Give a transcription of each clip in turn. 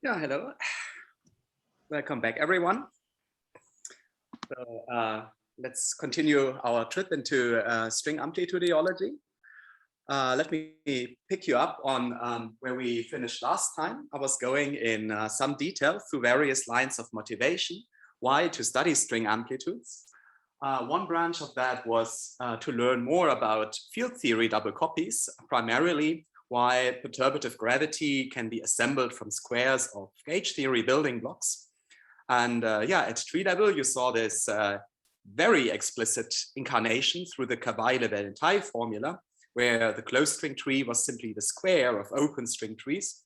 Yeah, hello. Welcome back, everyone. So let's continue our trip into string amplitudeology. Let me pick you up on where we finished last time. I was going in some detail through various lines of motivation, why to study string amplitudes. One branch of that was to learn more about field theory double copies, primarily why perturbative gravity can be assembled from squares of gauge theory building blocks. And yeah, at tree level, you saw this very explicit incarnation through the Cavai-Level-Tie formula, where the closed string tree was simply the square of open string trees.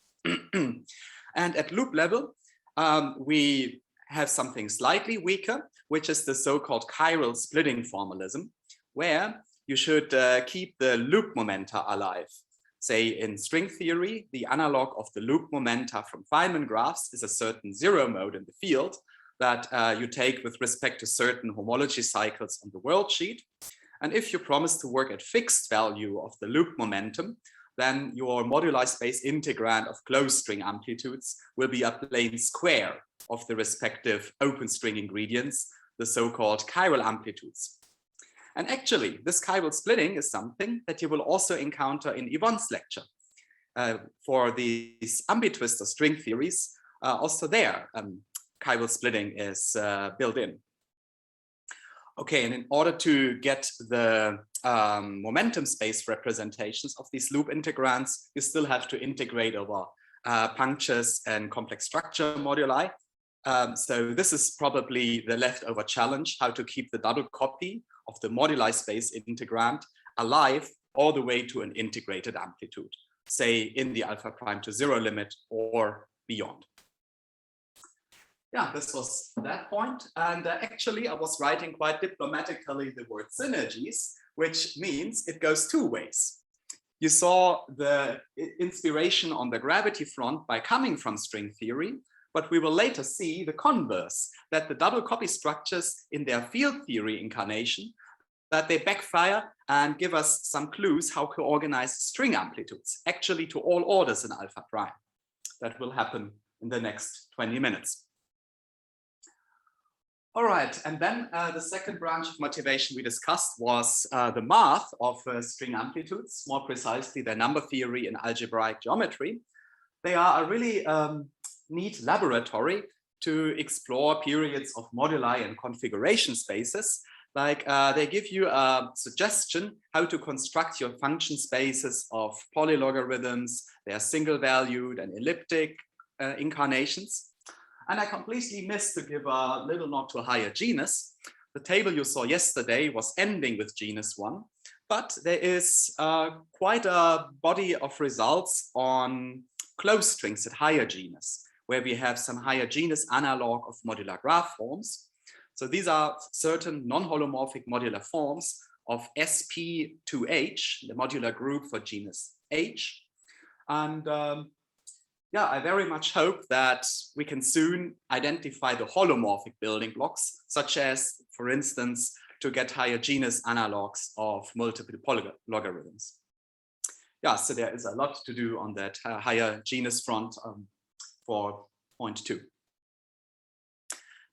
And at loop level, we have something slightly weaker, which is the so-called Cairo splitting formalism, where you should keep the loop momenta alive. Say in string theory, the analog of the loop momenta from Feynman graphs is a certain zero mode in the field that you take with respect to certain homology cycles on the world sheet. And if you promise to work at fixed value of the loop momentum, then your moduli space integrand of closed string amplitudes will be a plane square of the respective open string ingredients, the so-called chiral amplitudes. And actually, this chiral splitting is something that you will also encounter in Yvonne's lecture. For these ambitwister string theories, also there, chiral splitting is built in. Okay, and in order to get the momentum space representations of these loop integrands, you still have to integrate over punctures and complex structure moduli. So this is probably the leftover challenge, how to keep the double copy of the moduli space integrand alive all the way to an integrated amplitude, say in the alpha prime to zero limit or beyond. Yeah, this was that point. And actually, I was writing quite diplomatically the word synergies, which means it goes two ways. You saw the inspiration on the gravity front by coming from string theory, but we will later see the converse, that the double copy structures in their field theory incarnation, that they backfire and give us some clues how to organize string amplitudes, actually to all orders in alpha prime. That will happen in the next 20 minutes. All right, and then the second branch of motivation we discussed was the math of string amplitudes, more precisely their number theory and algebraic geometry. They are a really neat laboratory to explore periods of moduli and configuration spaces. Like they give you a suggestion how to construct your function spaces of polylogarithms, their single valued and elliptic incarnations. And I completely missed to give a little nod to a higher genus. The table you saw yesterday was ending with genus 1, but there is quite a body of results on closed strings at higher genus, where we have some higher genus analog of modular graph forms. So these are certain non-holomorphic modular forms of SP2H, the modular group for genus H. And yeah, I very much hope that we can soon identify the holomorphic building blocks, such as, for instance, to get higher genus analogs of multiple polylogarithms. Yeah, so there is a lot to do on that higher genus front for point 2.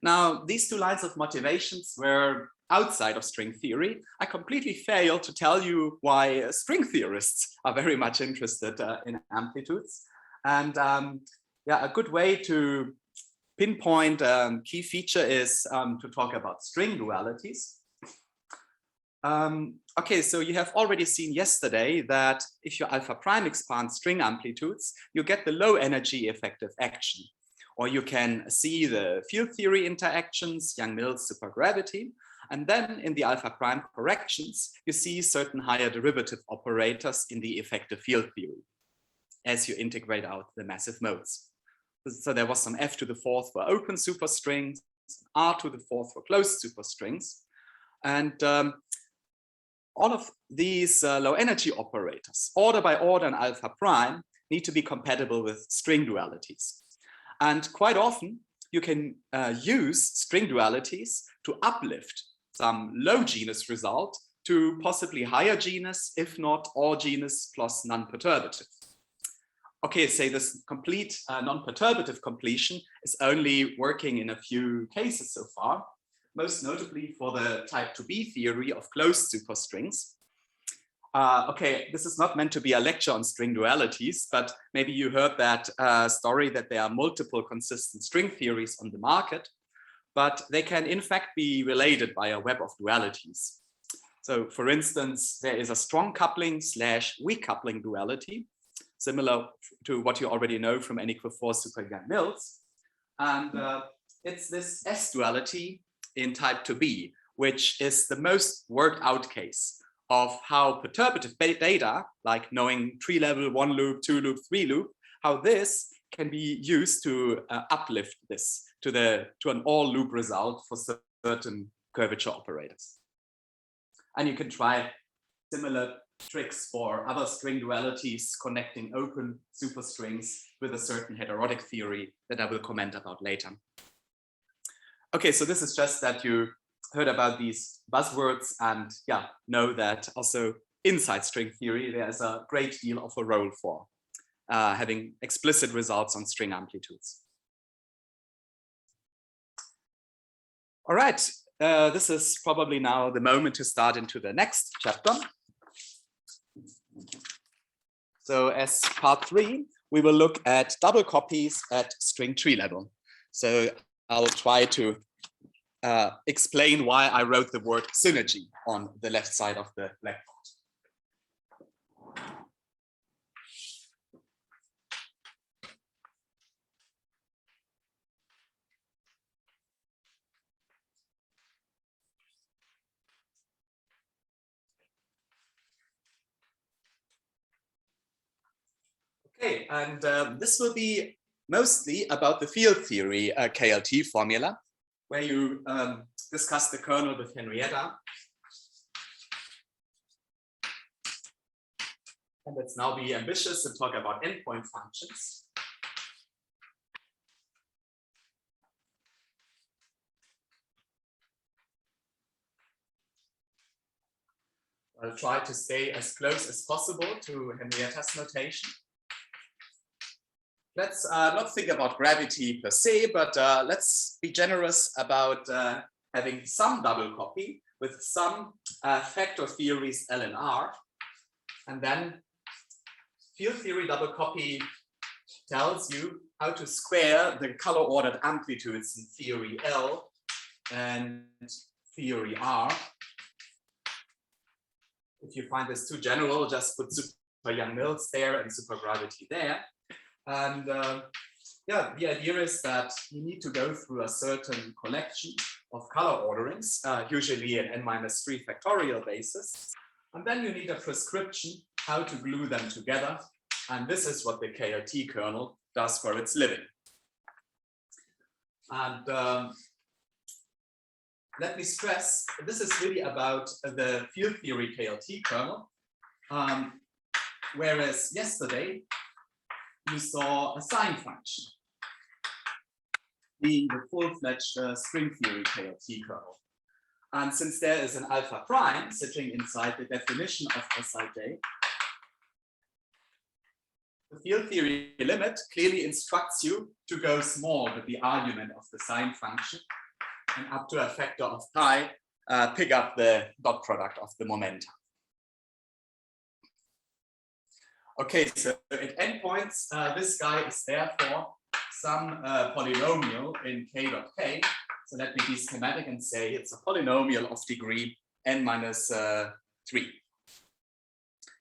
Now, these two lines of motivations were outside of string theory. I completely failed to tell you why string theorists are very much interested in amplitudes. And yeah, a good way to pinpoint key feature is to talk about string dualities. Okay, so you have already seen yesterday that if you alpha prime expand string amplitudes, you get the low energy effective action. Or you can see the field theory interactions, Yang-Mills supergravity. And then in the alpha prime corrections, you see certain higher derivative operators in the effective field theory as you integrate out the massive modes. So there was some f to the fourth for open superstrings, r to the fourth for closed superstrings. And all of these low energy operators, order by order in alpha prime, need to be compatible with string dualities. And quite often you can use string dualities to uplift some low genus result to possibly higher genus, if not all genus plus non-perturbative. okay, say this complete non-perturbative completion is only working in a few cases so far, most notably for the type 2b theory of closed superstrings. Okay, this is not meant to be a lecture on string dualities, but maybe you heard that story that there are multiple consistent string theories on the market, but they can in fact be related by a web of dualities. So for instance, there is a strong coupling / weak coupling duality, similar to what you already know from N=4 super Yang-Mills. And it's this S duality in type 2b, which is the most worked out case of how perturbative data, like knowing tree level, 1 loop, 2 loop, 3 loop, how this can be used to uplift this to an all loop result for certain curvature operators. And you can try similar tricks for other string dualities connecting open superstrings with a certain heterotic theory that I will comment about later. Okay, so this is just that you heard about these buzzwords and yeah, know that also inside string theory, there's a great deal of a role for having explicit results on string amplitudes. All right, this is probably now the moment to start into the next chapter. So as part 3, we will look at double copies at string tree level. So I'll try to explain why I wrote the word synergy on the left side of the blackboard. Okay, and this will be mostly about the field theory KLT formula, where you discuss the kernel with Henrietta. And let's now be ambitious and talk about endpoint functions. I'll try to stay as close as possible to Henrietta's notation. Let's not think about gravity per se, but let's be generous about having some double copy with some factor theories L and R. And then field theory double copy tells you how to square the color ordered amplitudes in theory L and theory R. If you find this too general, just put super Yang-Mills there and supergravity there. And yeah, the idea is that you need to go through a certain collection of color orderings, usually an n-3 factorial basis. And then you need a prescription how to glue them together. And this is what the KLT kernel does for its living. And let me stress, this is really about the field theory KLT kernel. Whereas yesterday, you saw a sign function being the full-fledged string theory KLT kernel. And since there is an alpha prime sitting inside the definition of SIJ, the field theory limit clearly instructs you to go small with the argument of the sign function and up to a factor of pi, pick up the dot product of the momenta. Okay, so at endpoints, this guy is therefore some polynomial in k dot k. So let me be schematic and say it's a polynomial of degree n-3.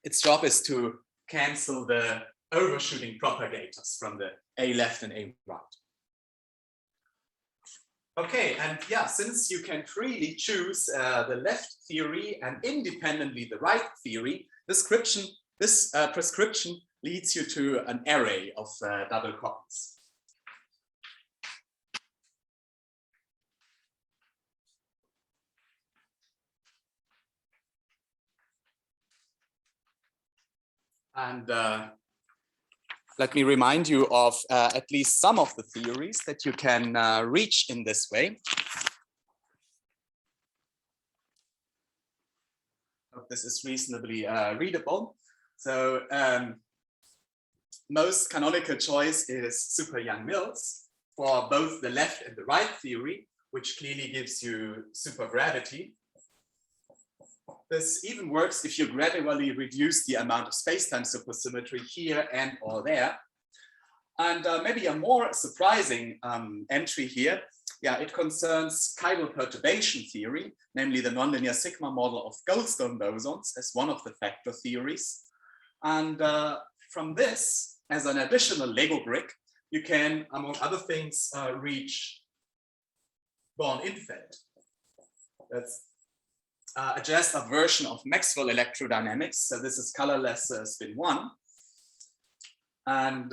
Its job is to cancel the overshooting propagators from the A left and A right. Okay, and yeah, since you can freely choose the left theory and independently the right theory, this prescription leads you to an array of double copies. And let me remind you of at least some of the theories that you can reach in this way. Hope this is reasonably readable. So most canonical choice is super Young-Mills for both the left and the right theory, which clearly gives you supergravity. This even works if you gradually reduce the amount of space-time supersymmetry here and or there. And maybe a more surprising entry here, yeah, it concerns chiral perturbation theory, namely the nonlinear sigma model of Goldstone bosons as one of the factor theories. And from this, as an additional Lego brick, you can, among other things, reach Born-Infeld. That's just a version of Maxwell electrodynamics. So this is colorless spin 1. And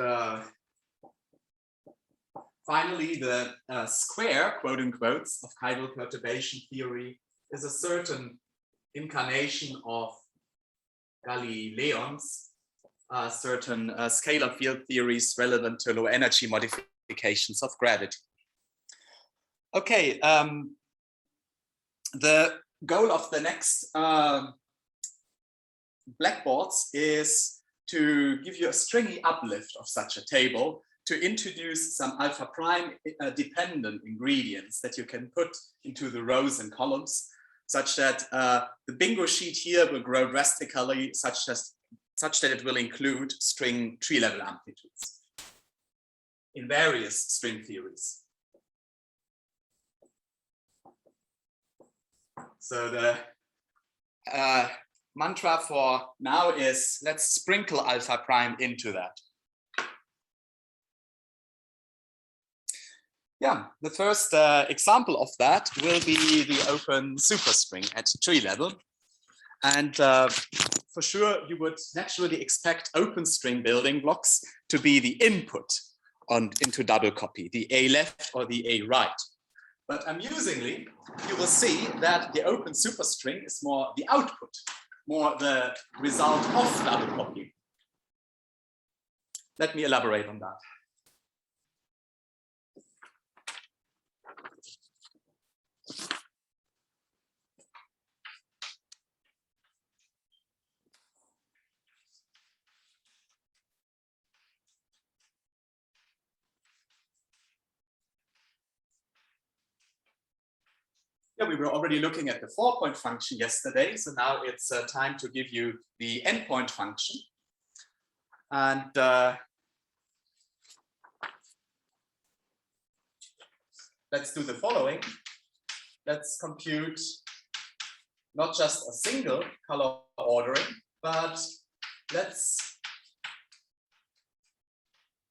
finally, the square, quote unquote, of chiral perturbation theory is a certain incarnation of Galileon's certain scalar field theories relevant to low energy modifications of gravity. Okay, the goal of the next blackboards is to give you a stringy uplift of such a table, to introduce some alpha prime dependent ingredients that you can put into the rows and columns, such that the bingo sheet here will grow drastically, such that it will include string tree-level amplitudes in various string theories. So the mantra for now is, let's sprinkle alpha prime into that. Yeah, the first example of that will be the open superstring at tree level. And for sure, you would naturally expect open string building blocks to be the input into double copy, the A left or the A right. But amusingly, you will see that the open superstring is more the output, more the result of double copy. Let me elaborate on that. Yeah, we were already looking at the 4-point function yesterday, so now it's time to give you the endpoint function. And let's do the following. Let's compute not just a single color ordering, but let's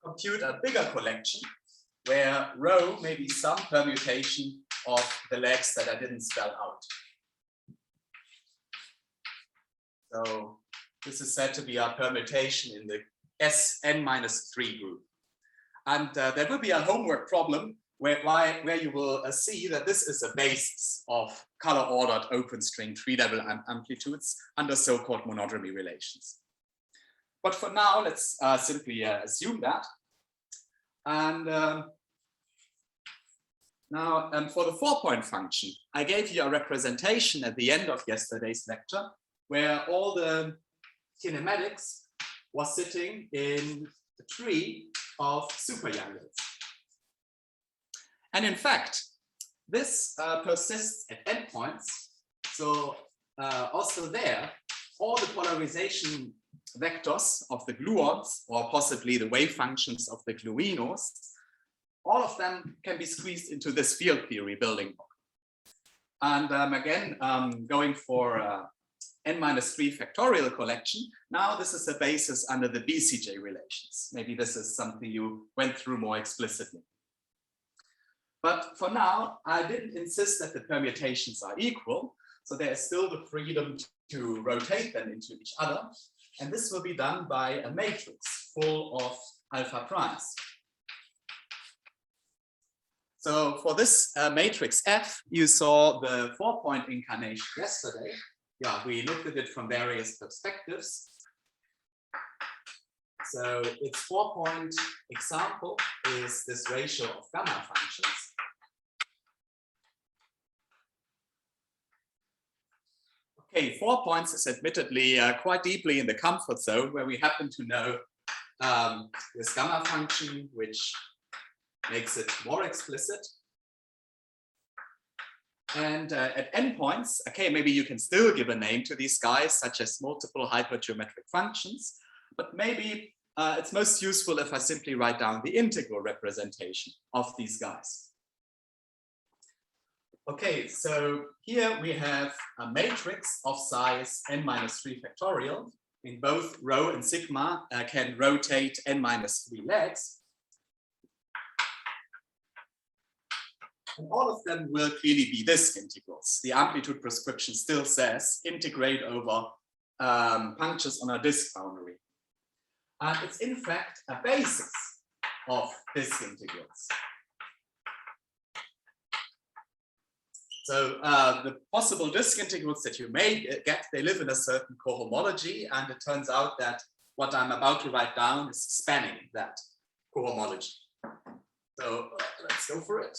compute a bigger collection where rho may be some permutation of the legs that I didn't spell out. So this is said to be a permutation in the Sn-3 group. And there will be a homework problem where you will see that this is a basis of color-ordered open string tree-level amplitudes under so-called monodromy relations. But for now, let's simply assume that. And now, for the 4-point function, I gave you a representation at the end of yesterday's lecture where all the kinematics was sitting in the tree of super Young-Mills. And in fact, this persists at endpoints. So also there, all the polarization vectors of the gluons, or possibly the wave functions of the gluinos, all of them can be squeezed into this field theory building block. And again, going for n-3 factorial collection, now this is a basis under the BCJ relations. Maybe this is something you went through more explicitly. But for now, I didn't insist that the permutations are equal. So there is still the freedom to rotate them into each other. And this will be done by a matrix full of alpha primes. So for this matrix F, you saw the 4-point incarnation yesterday. Yeah, we looked at it from various perspectives. So its 4-point example is this ratio of gamma functions. Okay, 4 points is admittedly quite deeply in the comfort zone where we happen to know this gamma function, which makes it more explicit. And at endpoints, okay, maybe you can still give a name to these guys, such as multiple hypergeometric functions, but maybe it's most useful if I simply write down the integral representation of these guys. Okay, so here we have a matrix of size n-3 factorial. In both rho and sigma can rotate n-3 legs. And all of them will clearly be disk integrals. The amplitude prescription still says integrate over punctures on a disk boundary. And it's in fact a basis of disk integrals. So the possible disk integrals that you may get, they live in a certain cohomology, and it turns out that what I'm about to write down is spanning that cohomology. So let's go for it.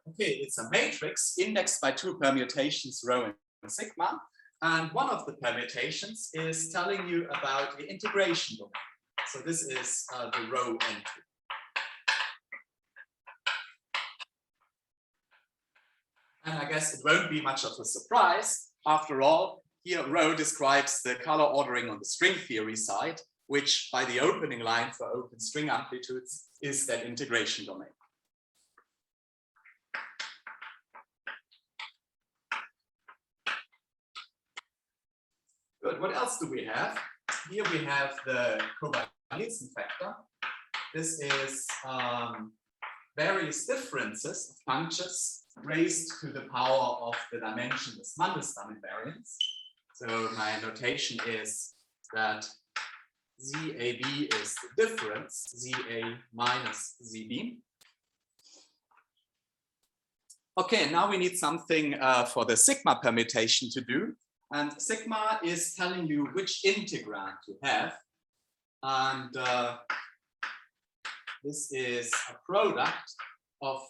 Okay, it's a matrix indexed by two permutations, rho and sigma. And one of the permutations is telling you about the integration domain. So this is the rho entry. And I guess it won't be much of a surprise. After all, here rho describes the color ordering on the string theory side, which by the opening line for open string amplitudes is that integration domain. Good, what else do we have? Here we have the covariance factor. This is various differences of punctures raised to the power of the dimensionless Mandelstam invariance. So my notation is that ZAB is the difference, ZA minus ZB. Okay, now we need something for the sigma permutation to do. And sigma is telling you which integrand you have. And this is a product of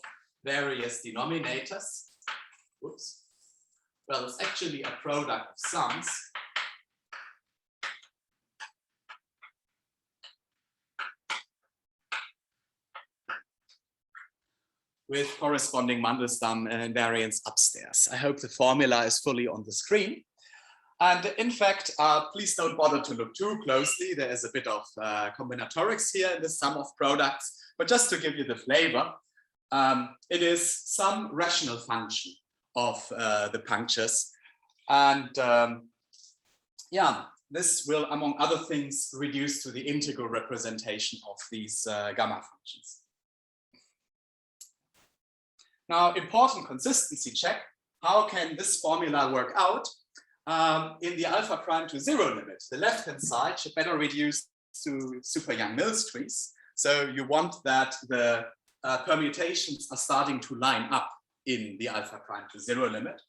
various denominators. Whoops. Well, it's actually a product of sums. With corresponding Mandelstam invariance upstairs. I hope the formula is fully on the screen. And in fact, please don't bother to look too closely. There is a bit of combinatorics here in the sum of products, but just to give you the flavor, it is some rational function of the punctures. And yeah, this will, among other things, reduce to the integral representation of these gamma functions. Now, important consistency check. How can this formula work out? In the alpha prime to 0 limit, the left-hand side should better reduce to super Yang-Mills trees. So you want that the permutations are starting to line up in the alpha prime to 0 limit.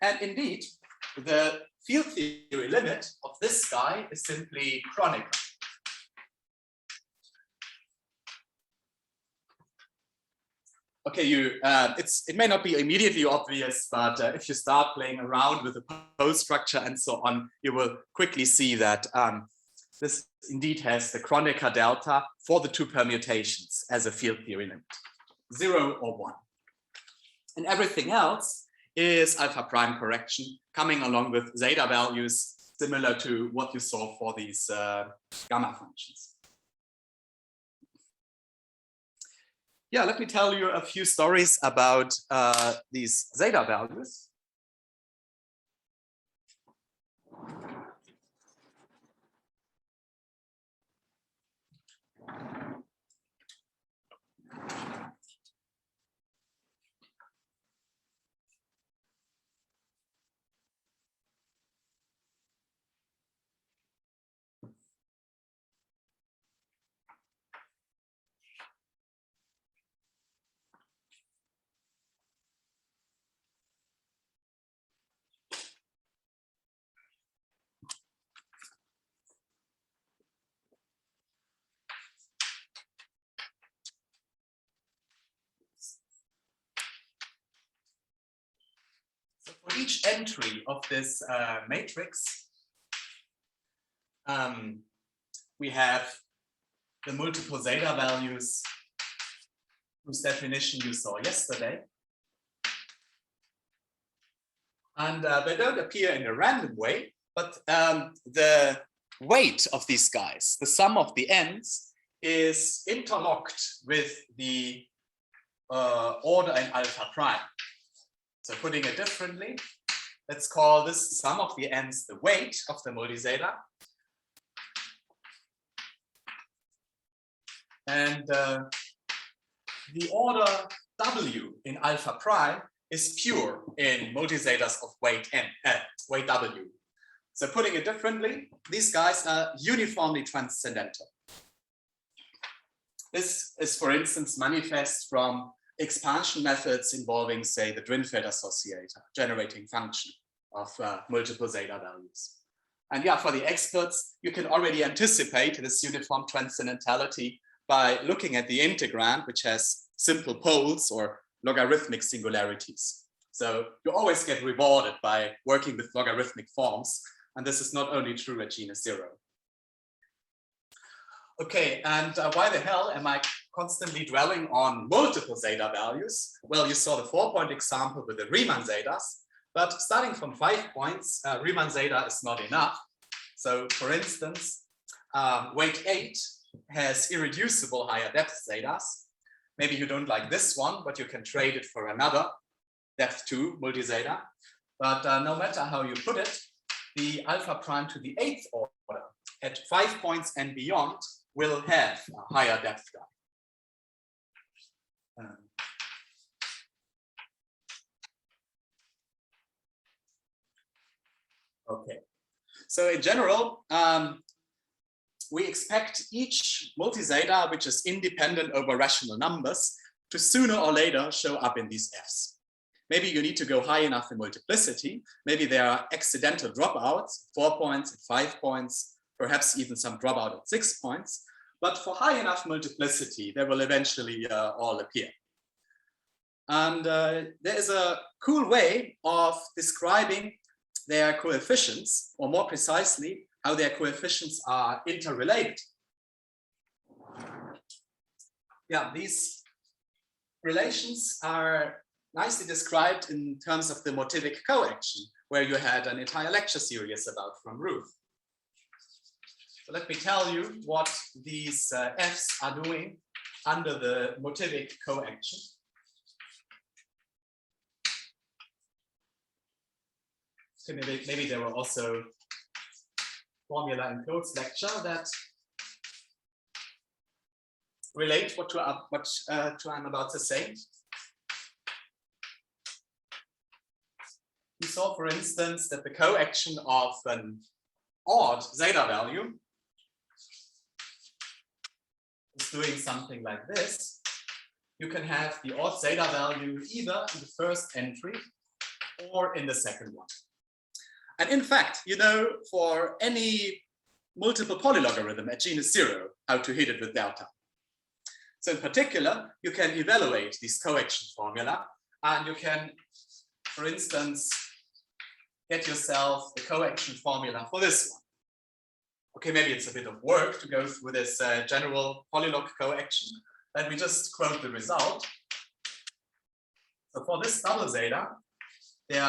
And indeed, the field theory limit of this guy is simply Kronecker. Okay, it may not be immediately obvious, but if you start playing around with the pose structure and so on, you will quickly see that this indeed has the Kronecker delta for the two permutations as a field theory limit, 0 or 1. And everything else is alpha prime correction coming along with zeta values similar to what you saw for these gamma functions. Yeah, let me tell you a few stories about these zeta values. For each entry of this matrix, we have the multiple zeta values whose definition you saw yesterday. And they don't appear in a random way, but the weight of these guys, the sum of the ends, is interlocked with the order in alpha prime. So putting it differently, let's call this sum of the ends the weight of the multi-zeta. And the order W in alpha prime is pure in multi-zetas of weight n, weight W. So putting it differently, these guys are uniformly transcendental. This is, for instance, manifest from expansion methods involving, say, the Drinfeld associator, generating function of multiple zeta values. And yeah, for the experts, you can already anticipate this uniform transcendentality by looking at the integrand, which has simple poles or logarithmic singularities. So you always get rewarded by working with logarithmic forms. And this is not only true at genus 0. Okay, and why the hell am I constantly dwelling on multiple zeta values? Well, you saw the 4-point example with the Riemann zetas, but starting from 5 points, Riemann zeta is not enough. So for instance, weight 8 has irreducible higher depth zetas. Maybe you don't like this one, but you can trade it for another depth 2 multi-zeta. But no matter how you put it, the alpha prime to the 8th order at 5 points and beyond will have a higher depth guy. Okay, so in general, we expect each multi-zeta which is independent over rational numbers to sooner or later show up in these Fs. Maybe you need to go high enough in multiplicity. Maybe there are accidental dropouts, 4 points, at 5 points, perhaps even some dropout at 6 points. But for high enough multiplicity, they will eventually all appear. And there is a cool way of describing their coefficients, or more precisely, how their coefficients are interrelated. Yeah, these relations are nicely described in terms of the motivic coaction, where you had an entire lecture series about from Ruth. So let me tell you what these Fs are doing under the motivic coaction. So maybe there were also formula in Claude's lecture that relate what I'm about to say. We saw, for instance, that the coaction of an odd zeta value is doing something like this. You can have the odd zeta value either in the first entry or in the second one. And in fact, you know, for any multiple polylogarithm at genus 0, how to hit it with delta. So in particular, you can evaluate these coaction formula, and you can, for instance, get yourself the coaction formula for this one. Okay, maybe it's a bit of work to go through this general polylog coaction. Let me just quote the result. So for this double zeta, there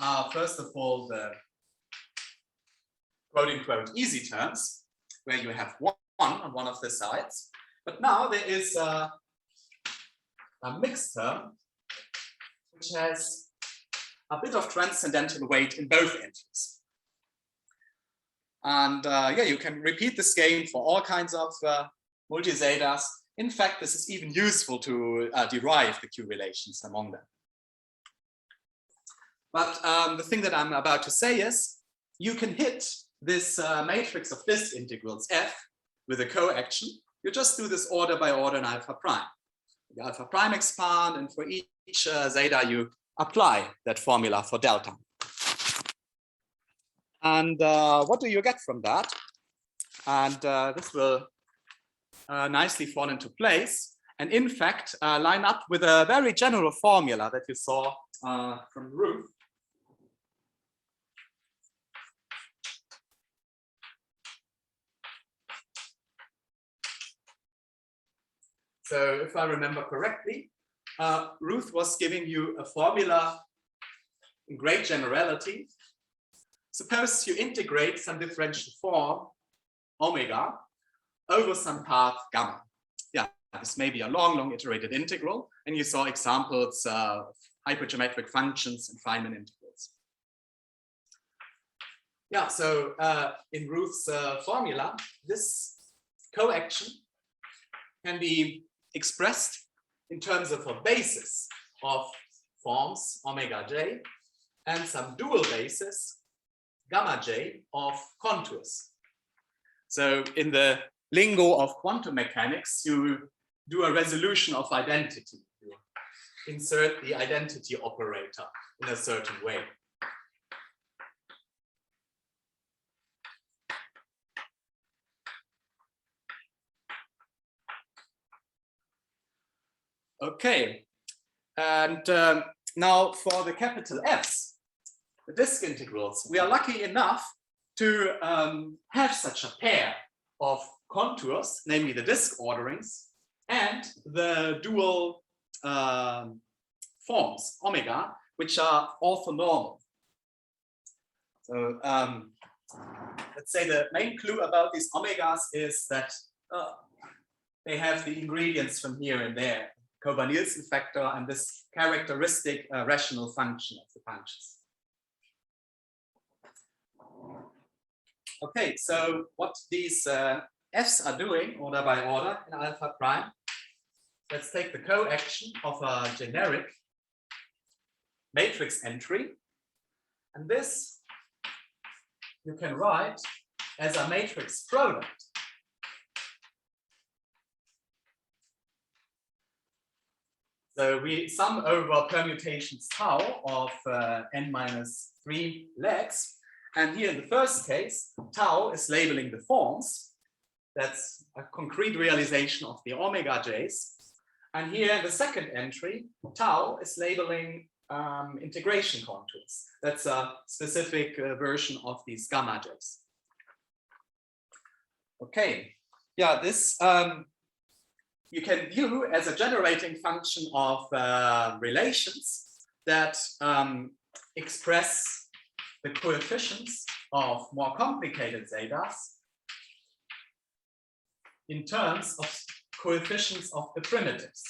are first of all the quote-unquote easy terms, where you have 1 on one of the sides. But now there is a mixed term, which has a bit of transcendental weight in both entries. And yeah, you can repeat this game for all kinds of multi-zetas. In fact, this is even useful to derive the Q relations among them. But the thing that I'm about to say is, you can hit this matrix of disk integrals F with a coaction. You just do this order by order in alpha prime. The alpha prime expand, and for each zeta, you apply that formula for delta. And what do you get from that? And this will nicely fall into place, and in fact, line up with a very general formula that you saw from Ruth. So if I remember correctly, Ruth was giving you a formula in great generality. Suppose you integrate some differential form omega over some path gamma. Yeah, this may be a long iterated integral, and you saw examples of hypergeometric functions and Feynman integrals. Yeah, so in Ruth's formula, this coaction can be expressed in terms of a basis of forms omega j and some dual basis gamma j of contours. So in the lingo of quantum mechanics, you do a resolution of identity. You insert the identity operator in a certain way. Okay, and now for the capital F's, the disk integrals, we are lucky enough to have such a pair of contours, namely the disk orderings, and the dual forms, omega, which are orthonormal. So let's say the main clue about these omegas is that they have the ingredients from here and there, Kober-Nielsen factor and this characteristic rational function of the bunches. Okay, so what these F's are doing, order by order in alpha prime, let's take the coaction of a generic matrix entry, and this you can write as a matrix product. So we sum over permutations tau of n-3 legs. And here in the first case, tau is labeling the forms. That's a concrete realization of the omega j's. And here in the second entry, tau is labeling integration contours. That's a specific version of these gamma j's. Okay, yeah, this you can view as a generating function of relations that express the coefficients of more complicated zetas in terms of coefficients of the primitives.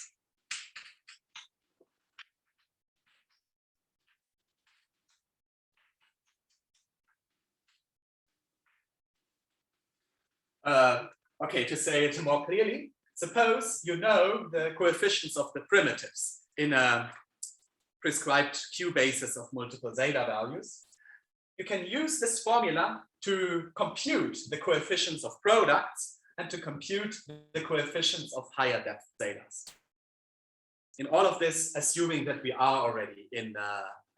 Okay, to say it more clearly, suppose you know the coefficients of the primitives in a prescribed Q basis of multiple zeta values. You can use this formula to compute the coefficients of products and to compute the coefficients of higher depth zetas. In all of this, assuming that we are already in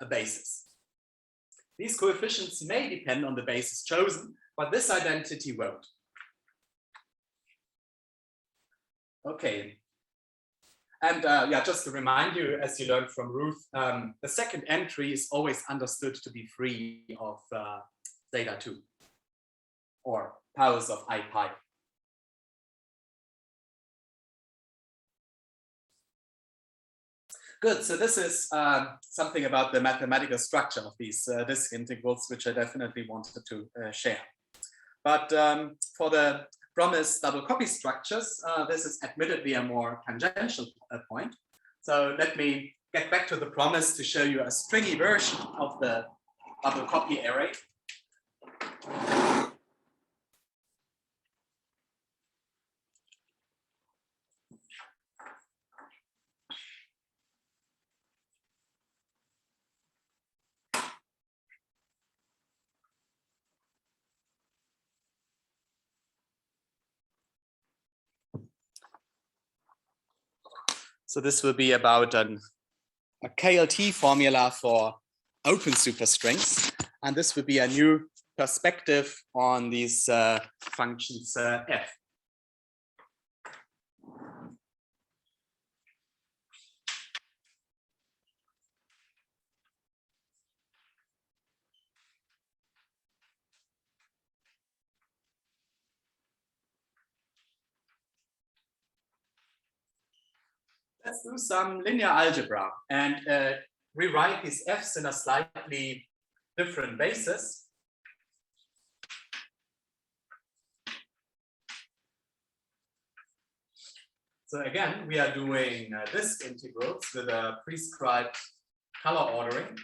a basis. These coefficients may depend on the basis chosen, but this identity won't. Okay, and yeah, just to remind you, as you learned from Ruth, the second entry is always understood to be free of zeta 2 or powers of I pi. Good, so this is something about the mathematical structure of these disk integrals, which I definitely wanted to share. But for the promised double copy structures, this is admittedly a more tangential point. So let me get back to the promise to show you a stringy version of the double copy array. So this will be about a KLT formula for open superstrings. And this would be a new perspective on these functions f. Let's do some linear algebra and rewrite these f's in a slightly different basis. So again, we are doing disk integrals with a prescribed color ordering.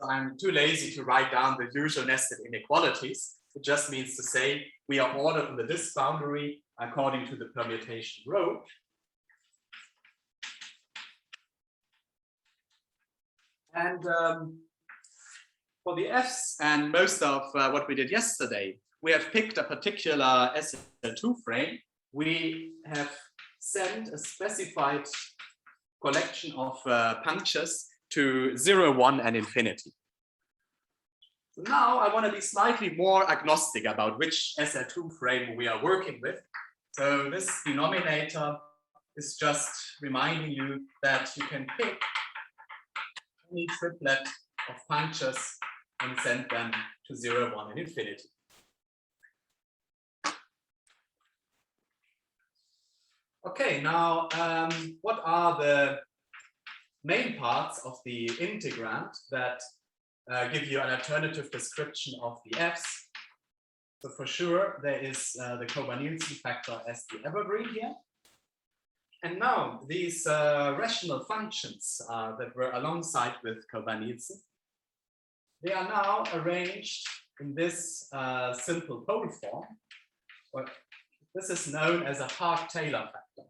So I'm too lazy to write down the usual nested inequalities. It just means to say we are ordered on the disk boundary according to the permutation rho. And for the f's and most of what we did yesterday, we have picked a particular SL2 frame. We have sent a specified collection of punctures to 0, 1, and infinity. So now I want to be slightly more agnostic about which SL2 frame we are working with. So this denominator is just reminding you that you can pick any triplet of punctures and send them to 0, 1, and infinity. Okay, now what are the main parts of the integrand that give you an alternative description of the f's? So for sure, there is the covariance factor as the evergreen here. And now these rational functions that were alongside with covariance, they are now arranged in this simple pole form. This is known as a Park-Taylor factor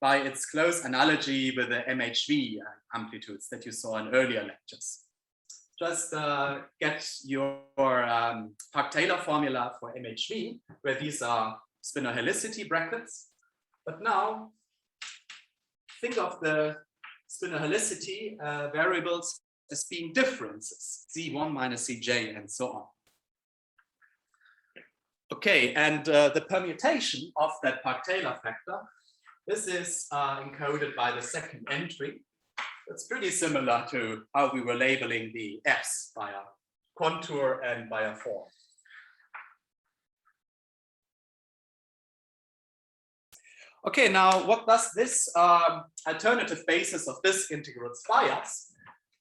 by its close analogy with the MHV amplitudes that you saw in earlier lectures. Just get your Park-Taylor formula for MHV, where these are spinor helicity brackets. But now think of the spinor helicity variables as being differences, C1 minus Cj and so on. Okay, and the permutation of that Park-Taylor factor, this is encoded by the second entry. It's pretty similar to how we were labeling the f's by a contour and by a form. Okay, now what does this alternative basis of this integrals by us?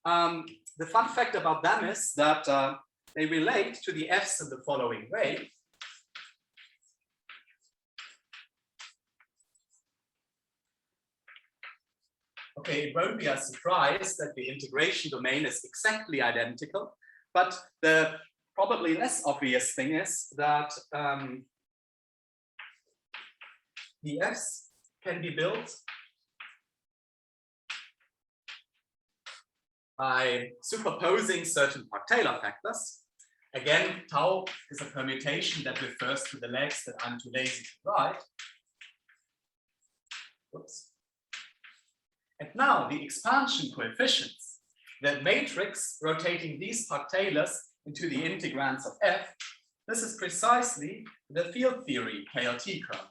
The fun fact about them is that they relate to the f's in the following way. Okay, it won't be a surprise that the integration domain is exactly identical, but the probably less obvious thing is that the f's can be built by superposing certain Park-Taylor factors. Again, tau is a permutation that refers to the legs that I'm too lazy to write. Oops. And now the expansion coefficients, the matrix rotating these Park-Taylors into the integrands of f, this is precisely the field theory KLT kernel.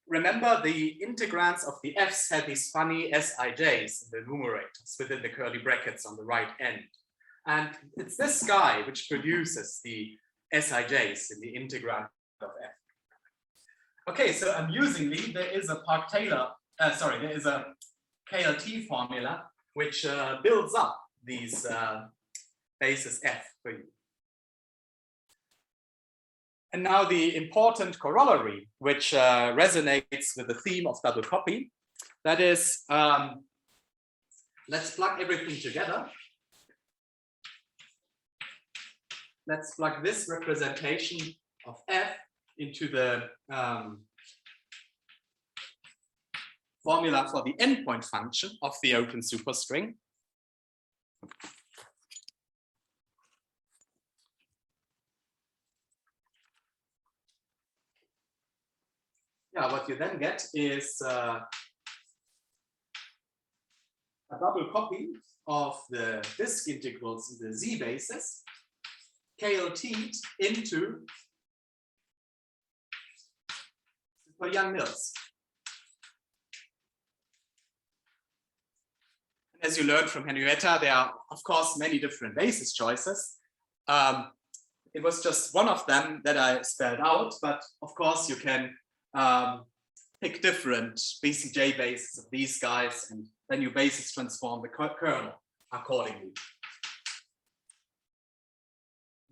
Remember, the integrands of the f's had these funny Sij's in the numerators within the curly brackets on the right end. And it's this guy which produces the Sij's in the integrand of f. Okay, so amusingly, there is a Park-Taylor, there is a KLT formula which builds up these basis f for you. And now the important corollary, which resonates with the theme of double copy, that is, let's plug everything together. Let's plug this representation of f into the formula for the endpoint function of the open superstring. Yeah, what you then get is a double copy of the disk integrals in the z basis, KLT into Young-Mills. As you learned from Henrietta, there are, of course, many different basis choices. It was just one of them that I spelled out, but of course you can pick different BCJ bases of these guys, and then you basis transform the kernel accordingly.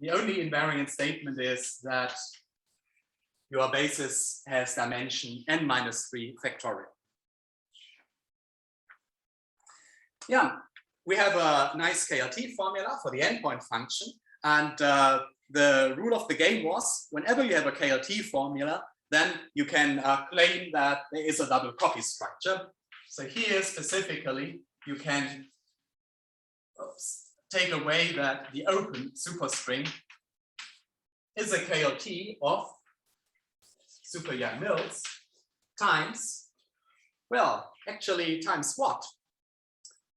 The only invariant statement is that your basis has dimension n-3 factorial. Yeah, we have a nice KLT formula for the endpoint function, and the rule of the game was whenever you have a KLT formula, then you can claim that there is a double copy structure. So here specifically, you can take away that the open superstring is a KLT of super Yang-Mills times, well, actually times what?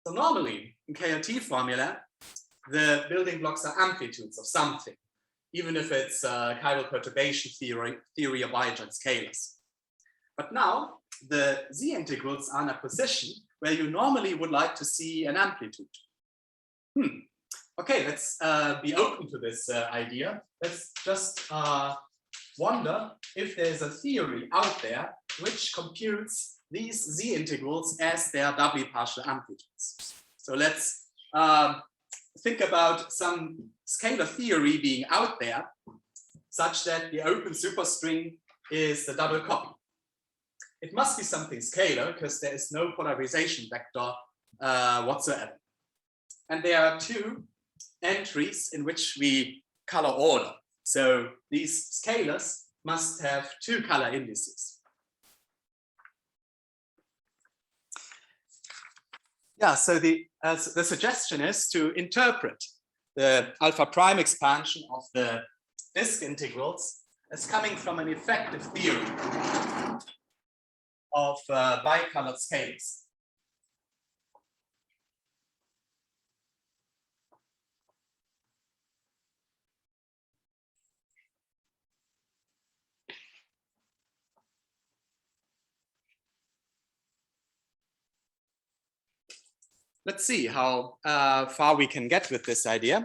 So normally in KLT formula, the building blocks are amplitudes of something, even if it's chiral perturbation theory of bijoint scalars. But now the Z integrals are in a position where you normally would like to see an amplitude. Okay, let's be open to this idea. Let's just wonder if there's a theory out there which computes these Z integrals as their doubly partial amplitudes. So let's think about some scalar theory being out there such that the open superstring is the double copy. It must be something scalar because there is no polarization vector whatsoever. And there are two entries in which we color order. So these scalars must have two color indices. Yeah, so the suggestion is to interpret the alpha prime expansion of the disk integrals as coming from an effective theory of bicolored scalars. Let's see how far we can get with this idea.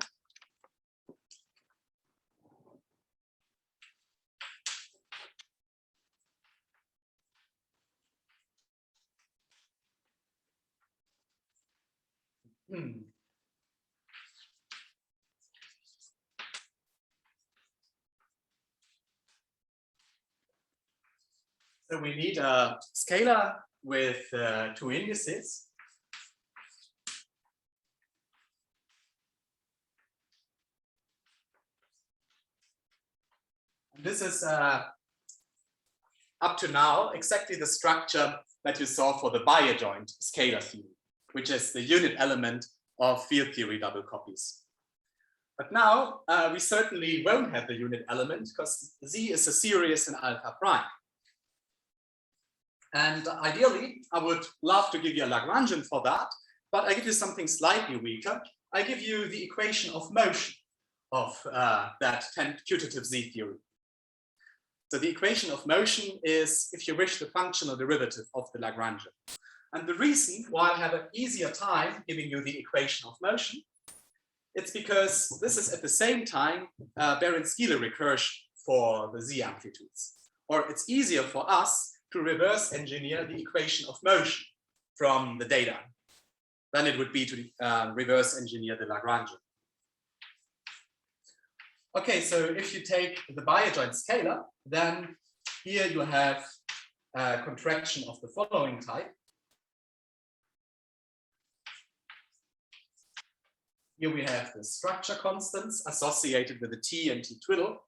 So we need a scalar with two indices. This is up to now exactly the structure that you saw for the bi-adjoint scalar theory, which is the unit element of field theory double copies. But now we certainly won't have the unit element because Z is a series in alpha prime. And ideally, I would love to give you a Lagrangian for that, but I give you something slightly weaker. I give you the equation of motion of that putative Z theory. So the equation of motion is, if you wish, the functional derivative of the Lagrangian. And the reason why I have an easier time giving you the equation of motion, it's because this is at the same time Berenstein recursion for the Z amplitudes. Or it's easier for us to reverse engineer the equation of motion from the data than it would be to reverse engineer the Lagrangian. Okay, so if you take the bi-adjoint scalar, then here you have a contraction of the following type. Here we have the structure constants associated with the T and T twiddle.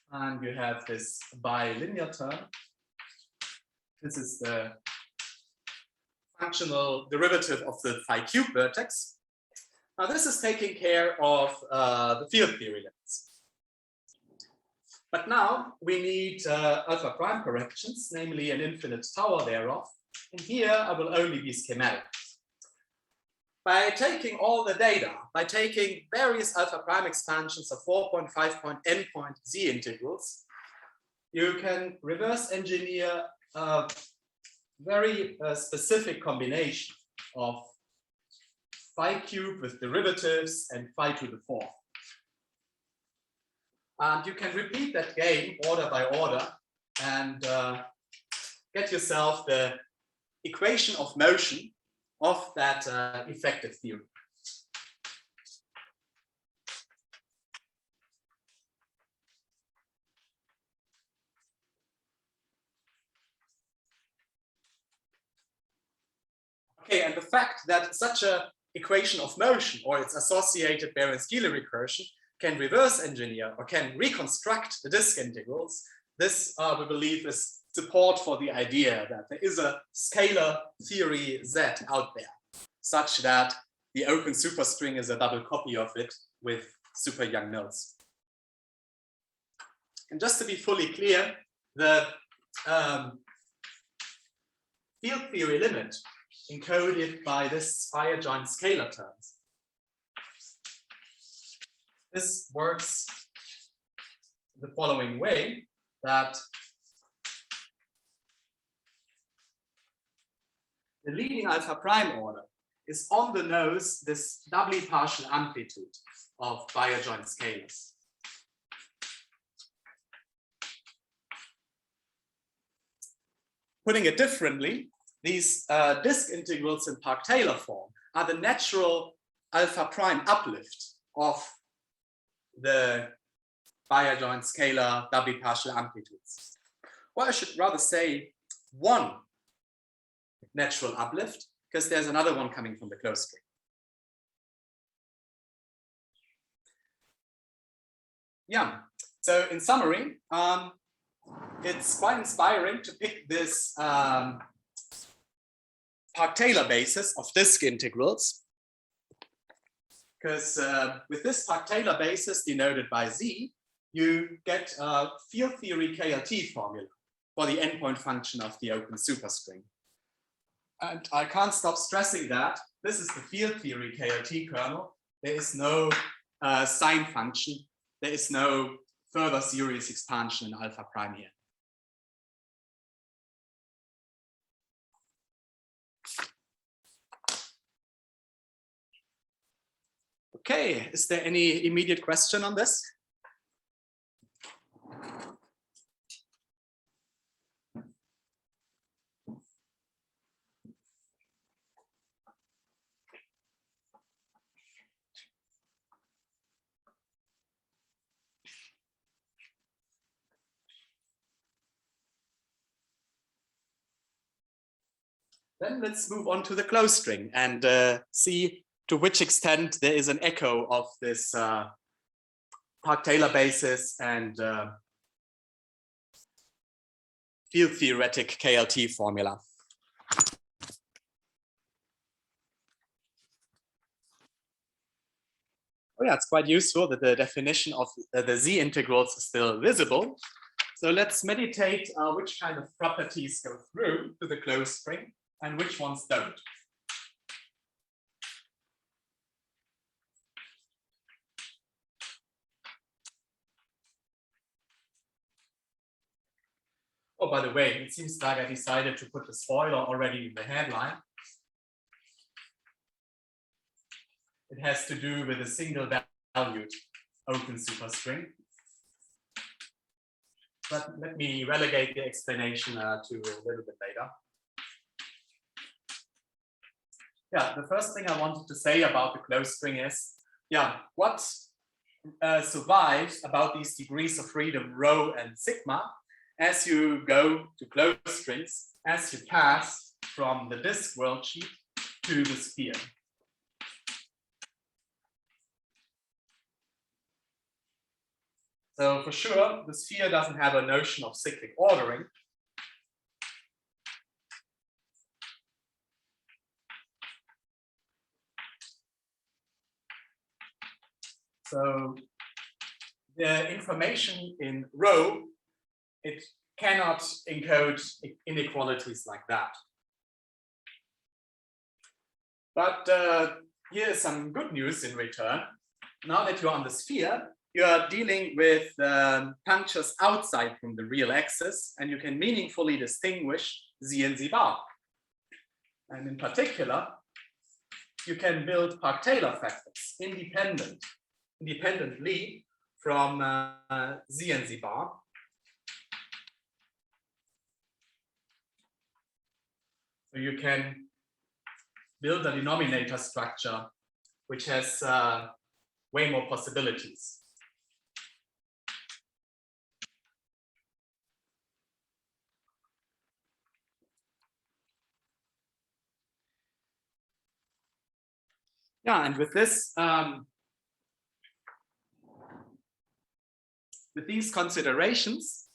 And you have this bilinear term. This is the functional derivative of the phi cube vertex. Now this is taking care of the field theory limits. But now we need alpha prime corrections, namely an infinite tower thereof. And here I will only be schematic. By taking all the data, by taking various alpha prime expansions of 4 5 endpoint Z integrals, you can reverse engineer a very specific combination of phi cube with derivatives and phi to the fourth. And you can repeat that game order by order and get yourself the equation of motion of that effective theory. Okay, and the fact that such an equation of motion or its associated Behrens-Geely recursion can reverse engineer or can reconstruct the disk integrals, this we believe is support for the idea that there is a scalar theory Z out there, such that the open superstring is a double copy of it with super young nodes. And just to be fully clear, the field theory limit encoded by this Spire-joint scalar terms. This works the following way, that the leading alpha prime order is on the nose this doubly partial amplitude of Spire-joint scalars. Putting it differently, these disk integrals in Park-Taylor form are the natural alpha prime uplift of the Spire-joint scalar doubly partial amplitudes. Or I should rather say one natural uplift, because there's another one coming from the closed string. Yeah, so in summary, it's quite inspiring to pick this Park-Taylor basis of disk integrals, because with this Park-Taylor basis denoted by Z, you get a field theory KLT formula for the endpoint function of the open superstring. And I can't stop stressing that this is the field theory KLT kernel. There is no sign function. There is no further series expansion in alpha prime here. Okay, is there any immediate question on this? Then let's move on to the closed string and see to which extent there is an echo of this Park-Taylor basis and field theoretic KLT formula. Oh yeah, it's quite useful that the definition of the Z integrals is still visible. So let's meditate which kind of properties go through to the closed string and which ones don't. Oh, by the way, it seems like I decided to put the spoiler already in the headline. It has to do with a single valued open superstring. But let me relegate the explanation to a little bit later. Yeah, the first thing I wanted to say about the closed string is, yeah, what survives about these degrees of freedom rho and sigma as you go to closed strings, as you pass from the disk worldsheet to the sphere. So for sure, the sphere doesn't have a notion of cyclic ordering. So the information in rho, it cannot encode inequalities like that. But here's some good news in return. Now that you're on the sphere, you are dealing with punctures outside from the real axis, and you can meaningfully distinguish Z and Z bar. And in particular, you can build Park-Taylor factors independently from Z and Z bar. So you can build a denominator structure which has way more possibilities. Yeah, and with this, with these considerations,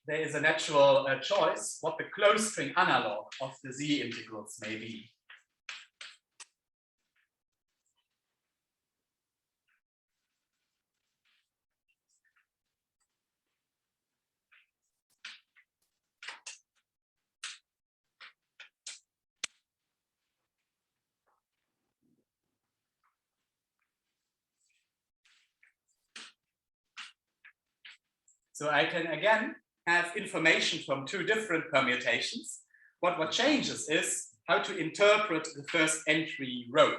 there is a natural choice what the closed string analog of the Z integrals may be. So I can again have information from two different permutations. What changes is how to interpret the first entry row.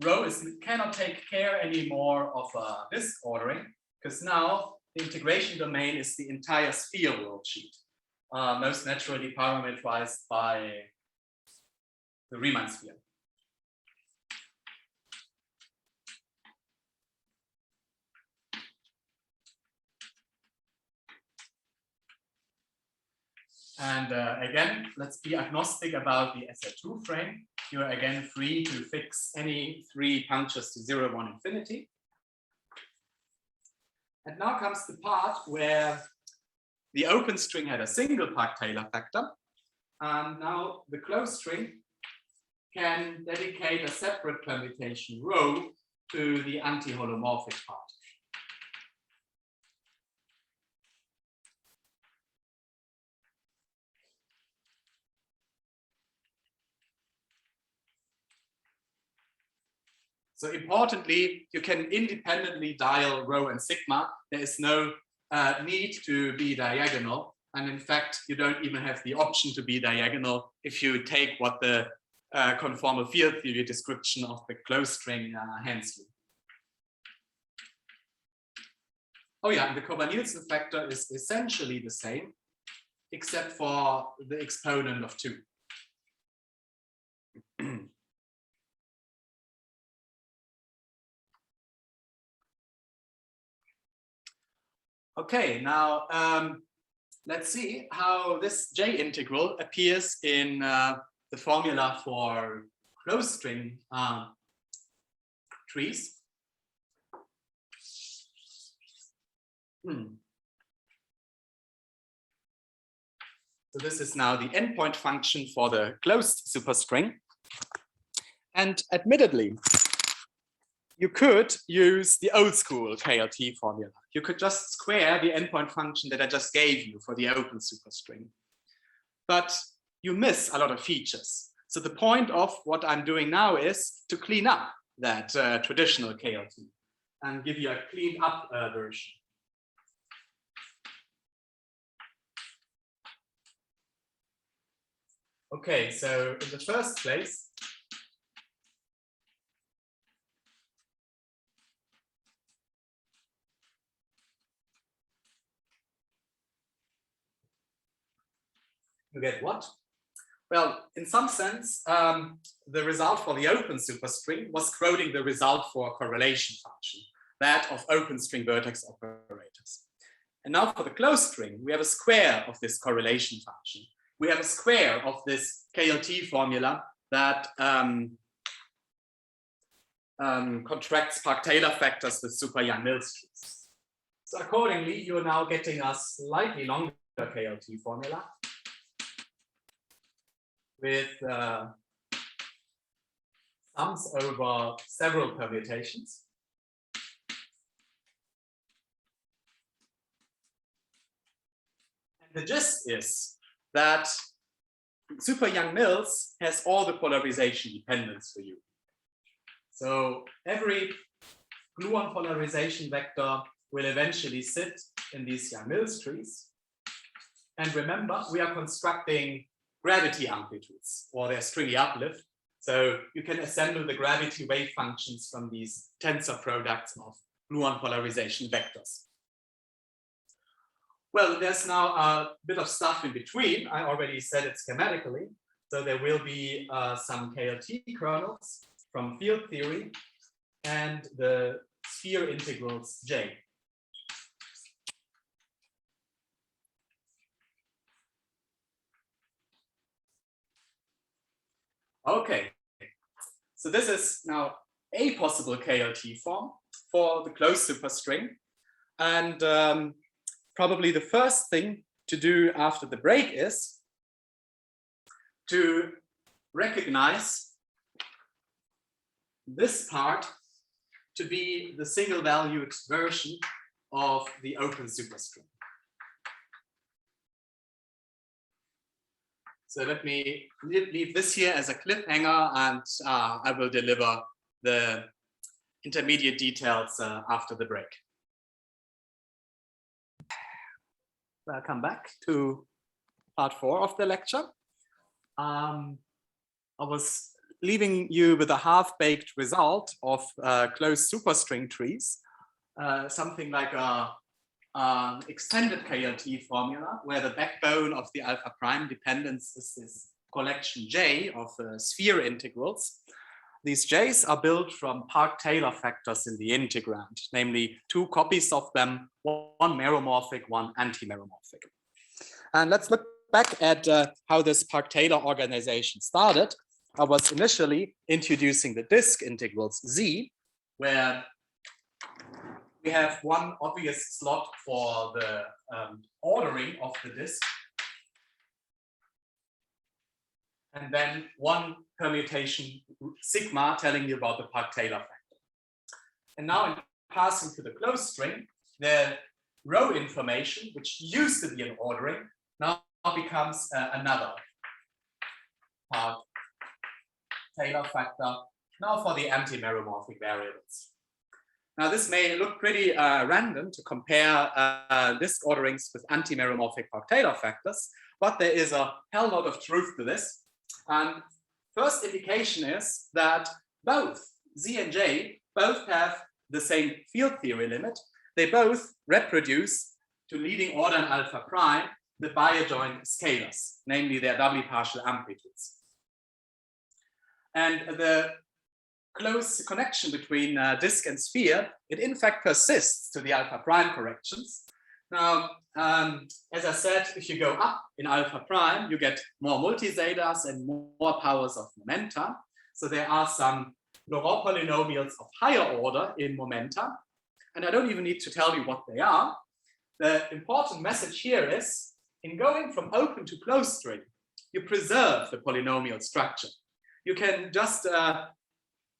Row cannot take care anymore of this ordering, because now the integration domain is the entire sphere worldsheet, most naturally parameterized by the Riemann sphere. And again, let's be agnostic about the SL2 frame. You are again free to fix any three punctures to 0, 1, infinity. And now comes the part where the open string had a single Park-Taylor factor. And now the closed string can dedicate a separate permutation row to the anti-holomorphic part. So importantly, you can independently dial rho and sigma. There is no need to be diagonal. And in fact, you don't even have the option to be diagonal if you take what the conformal field theory description of the closed string hands you. Oh yeah, and the Kober-Nielsen factor is essentially the same, except for the exponent of 2. Okay, now let's see how this J integral appears in the formula for closed string trees. So this is now the endpoint function for the closed superstring. And admittedly, you could use the old school KLT formula. You could just square the endpoint function that I just gave you for the open superstring. But you miss a lot of features. So the point of what I'm doing now is to clean up that traditional KLT and give you a cleaned up version. Okay, so in the first place, you get what? Well, in some sense, the result for the open superstring was quoting the result for a correlation function, that of open string vertex operators. And now for the closed string, we have a square of this correlation function. We have a square of this KLT formula that contracts Park-Taylor factors with super Young-Mills trees. So accordingly, you're now getting a slightly longer KLT formula with sums over several permutations. And the gist is that super Young-Mills has all the polarization dependence for you. So every gluon polarization vector will eventually sit in these Young-Mills trees. And remember, we are constructing gravity amplitudes or their stringy uplift. So you can assemble the gravity wave functions from these tensor products of gluon polarization vectors. Well, there's now a bit of stuff in between. I already said it schematically. So there will be some KLT kernels from field theory and the sphere integrals J. Okay, so this is now a possible KLT form for the closed superstring. And probably the first thing to do after the break is to recognize this part to be the single valued version of the open superstring. So let me leave this here as a cliffhanger, and I will deliver the intermediate details after the break. Welcome back to part 4 of the lecture. I was leaving you with a half-baked result of closed superstring trees, something like an extended KLT formula, where the backbone of the alpha prime dependence is this collection J of sphere integrals. These J's are built from Park-Taylor factors in the integrand, namely 2 copies of them, one meromorphic, one anti-meromorphic. And let's look back at how this Park-Taylor organization started. I was initially introducing the disk integrals Z, where we have one obvious slot for the ordering of the disk, and then one permutation sigma telling you about the Park-Taylor factor. And now in passing to the closed string, the row information, which used to be an ordering, now becomes another Park-Taylor factor, now for the anti-meromorphic variables. Now this may look pretty random to compare disk orderings with anti-meromorphic Park-Taylor factors, but there is a hell lot of truth to this. And first indication is that both Z and J both have the same field theory limit. They both reproduce to leading order in alpha prime the bi-adjoint scalars, namely their doubly partial amplitudes. And the close connection between disk and sphere, it in fact persists to the alpha prime corrections. Now, as I said, if you go up in alpha prime, you get more multi-zetas and more powers of momenta. So there are some Laurent polynomials of higher order in momenta. And I don't even need to tell you what they are. The important message here is, in going from open to closed string, you preserve the polynomial structure. You can just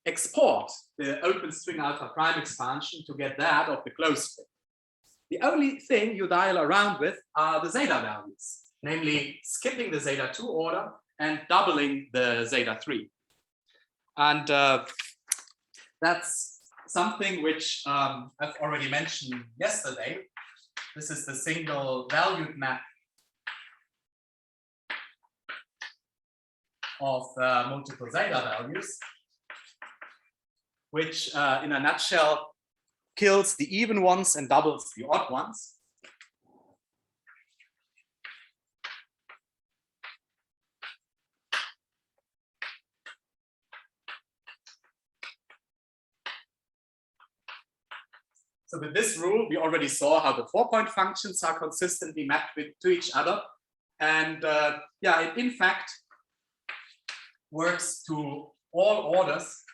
export the open string alpha prime expansion to get that of the closed string. The only thing you dial around with are the zeta values, namely skipping the zeta 2 order and doubling the zeta 3. And that's something which I've already mentioned yesterday. This is the single valued map of multiple zeta values, which in a nutshell kills the even ones and doubles the odd ones. So with this rule, we already saw how the 4-point functions are consistently mapped to each other. And yeah, it in fact works to all orders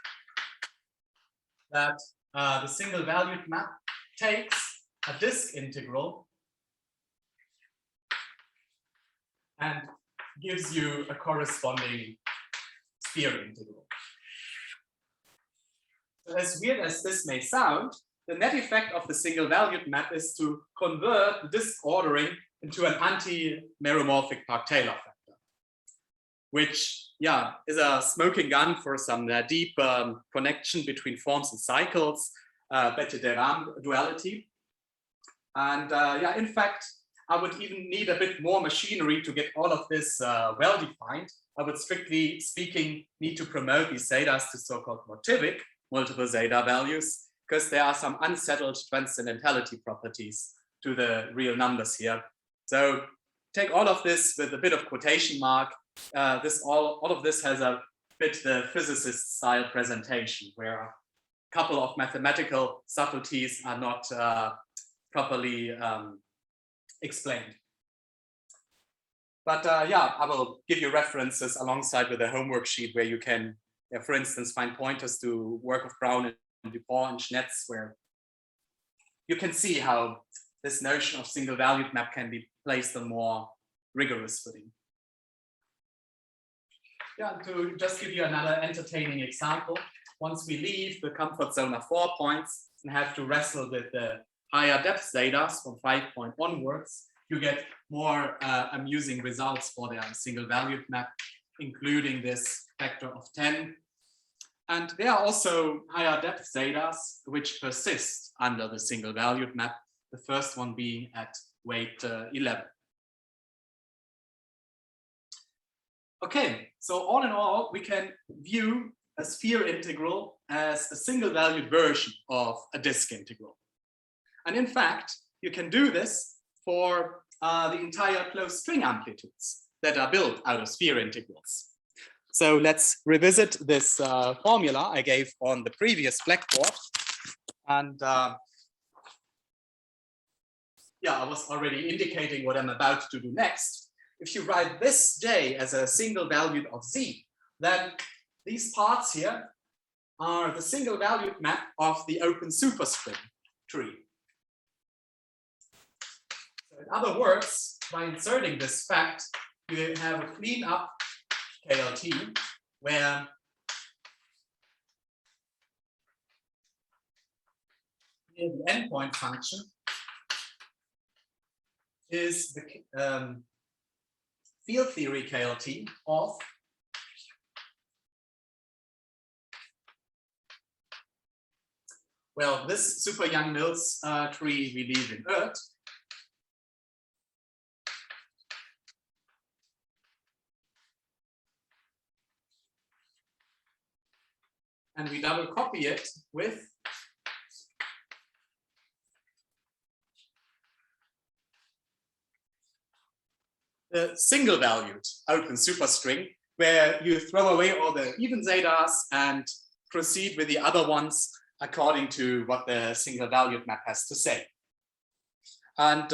that the single valued map takes a disk integral and gives you a corresponding sphere integral. So as weird as this may sound, the net effect of the single valued map is to convert the disk ordering into an anti-meromorphic Park-Taylor factor, which, yeah, is a smoking gun for some deep connection between forms and cycles, Bethe-Derham duality. And yeah, in fact, I would even need a bit more machinery to get all of this well defined. I would strictly speaking need to promote these zetas to so-called motivic multiple zeta values, because there are some unsettled transcendentality properties to the real numbers here. So take all of this with a bit of quotation mark. All of this has a bit the physicist style presentation where a couple of mathematical subtleties are not properly explained. But yeah, I will give you references alongside with a homework sheet where you can, for instance, find pointers to work of Brown and Dupont and Schnetz, where you can see how this notion of single valued map can be placed on more rigorous footing. Yeah, to just give you another entertaining example, once we leave the comfort zone of 4 points and have to wrestle with the higher depth zetas from 5 point onwards, you get more amusing results for their single valued map, including this factor of 10. And there are also higher depth zetas which persist under the single valued map, the first one being at weight 11. Okay, so all in all, we can view a sphere integral as a single valued version of a disk integral. And in fact, you can do this for the entire closed string amplitudes that are built out of sphere integrals. So let's revisit this formula I gave on the previous blackboard. And yeah, I was already indicating what I'm about to do next. If you write this J as a single valued of Z, then these parts here are the single valued map of the open superstring tree. So in other words, by inserting this fact, you have a clean up KLT where here the endpoint function is the field theory KLT of well, this super Young-Mills tree we leave in Earth. And we double copy it with the single valued open superstring, where you throw away all the even zetas and proceed with the other ones according to what the single valued map has to say. And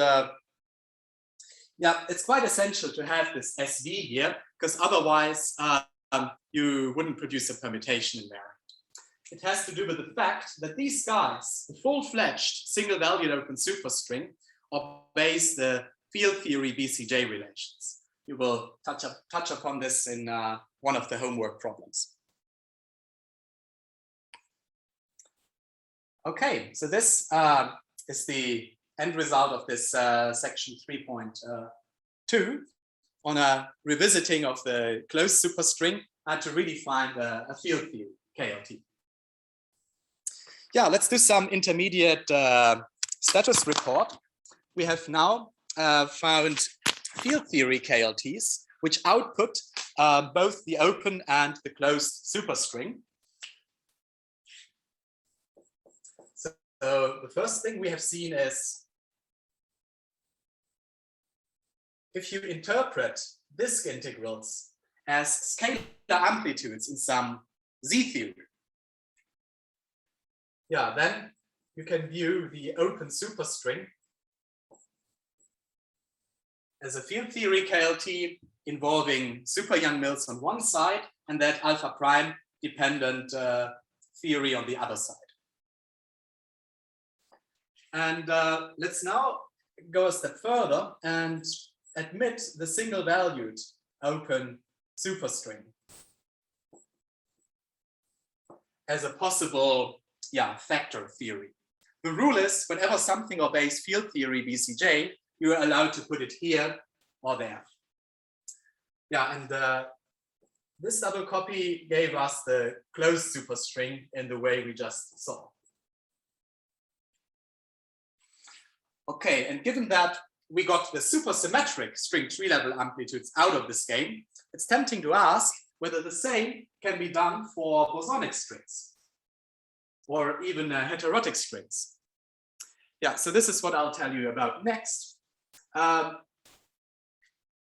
yeah, it's quite essential to have this SV here, because otherwise you wouldn't produce a permutation invariant. It has to do with the fact that these guys, the full-fledged single-valued open superstring, obeys the field theory BCJ relations. You will touch upon this in one of the homework problems. Okay, so this is the end result of this section 3.2 on a revisiting of the closed superstring and to really find a field theory KLT. Yeah, let's do some intermediate status report. We have now found field theory KLTs, which output both the open and the closed superstring. So the first thing we have seen is if you interpret disk integrals as scalar amplitudes in some Z theory, yeah, then you can view the open superstring as a field theory KLT involving super Young-Mills on one side and that alpha prime dependent theory on the other side. And let's now go a step further and admit the single valued open superstring as a possible factor theory. The rule is whenever something obeys field theory BCJ, you are allowed to put it here or there. Yeah, and this double copy gave us the closed superstring in the way we just saw. Okay, and given that we got the supersymmetric string tree-level amplitudes out of this game, it's tempting to ask whether the same can be done for bosonic strings or even heterotic strings. Yeah, so this is what I'll tell you about next.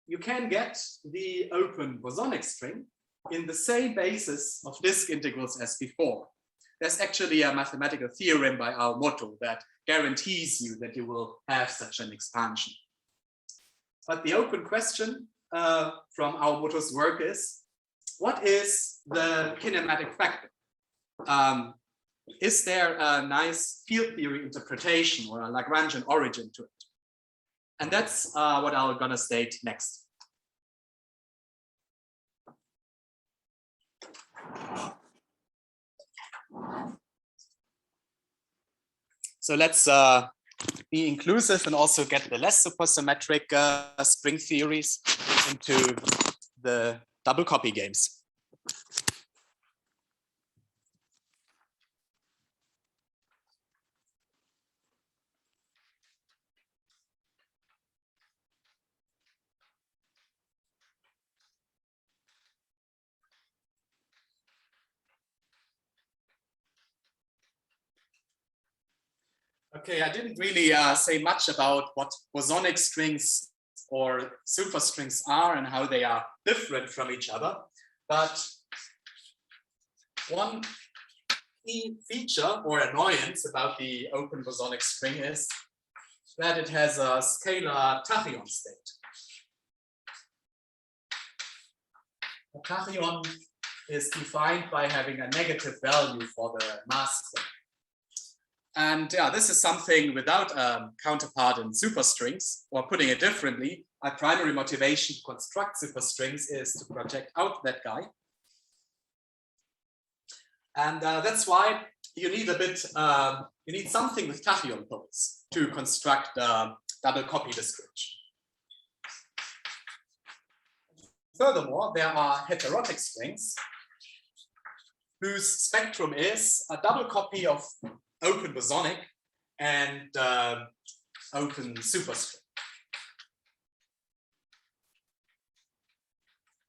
You can get the open bosonic string in the same basis of disk integrals as before. There's actually a mathematical theorem by our motto that guarantees you that you will have such an expansion. But the open question from our motto's work is, what is the kinematic factor? Is there a nice field theory interpretation or a Lagrangian origin to it? And that's what I'm gonna state next. So let's be inclusive and also get the less supersymmetric string theories into the double copy games. Okay, I didn't really say much about what bosonic strings or superstrings are and how they are different from each other. But one key feature or annoyance about the open bosonic string is that it has a scalar tachyon state. A tachyon is defined by having a negative value for the mass state. And yeah, this is something without a counterpart in superstrings, or putting it differently, a primary motivation to construct superstrings is to project out that guy. And that's why you need a bit, you need something with tachyon poles to construct double copy description. Furthermore, there are heterotic strings whose spectrum is a double copy of open bosonic and open superstring.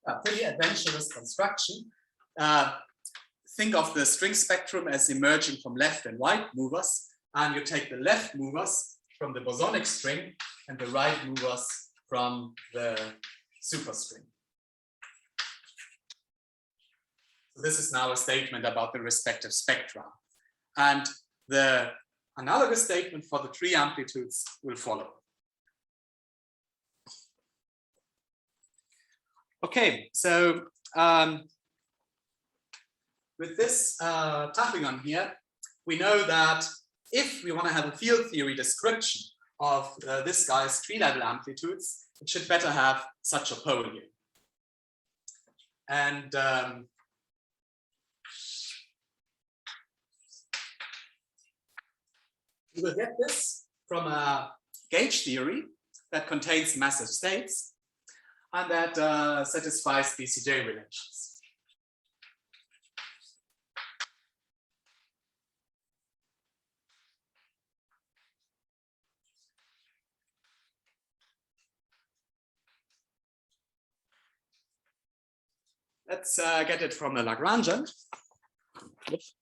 A pretty adventurous construction. Think of the string spectrum as emerging from left and right movers, and you take the left movers from the bosonic string and the right movers from the superstring. So this is now a statement about the respective spectra. And the analogous statement for the tree amplitudes will follow. Okay, so with this tachyon here, we know that if we want to have a field theory description of this guy's tree-level amplitudes, it should better have such a pole here. And we will get this from a gauge theory that contains massive states and that satisfies BCJ relations. Let's get it from the Lagrangian. Oops.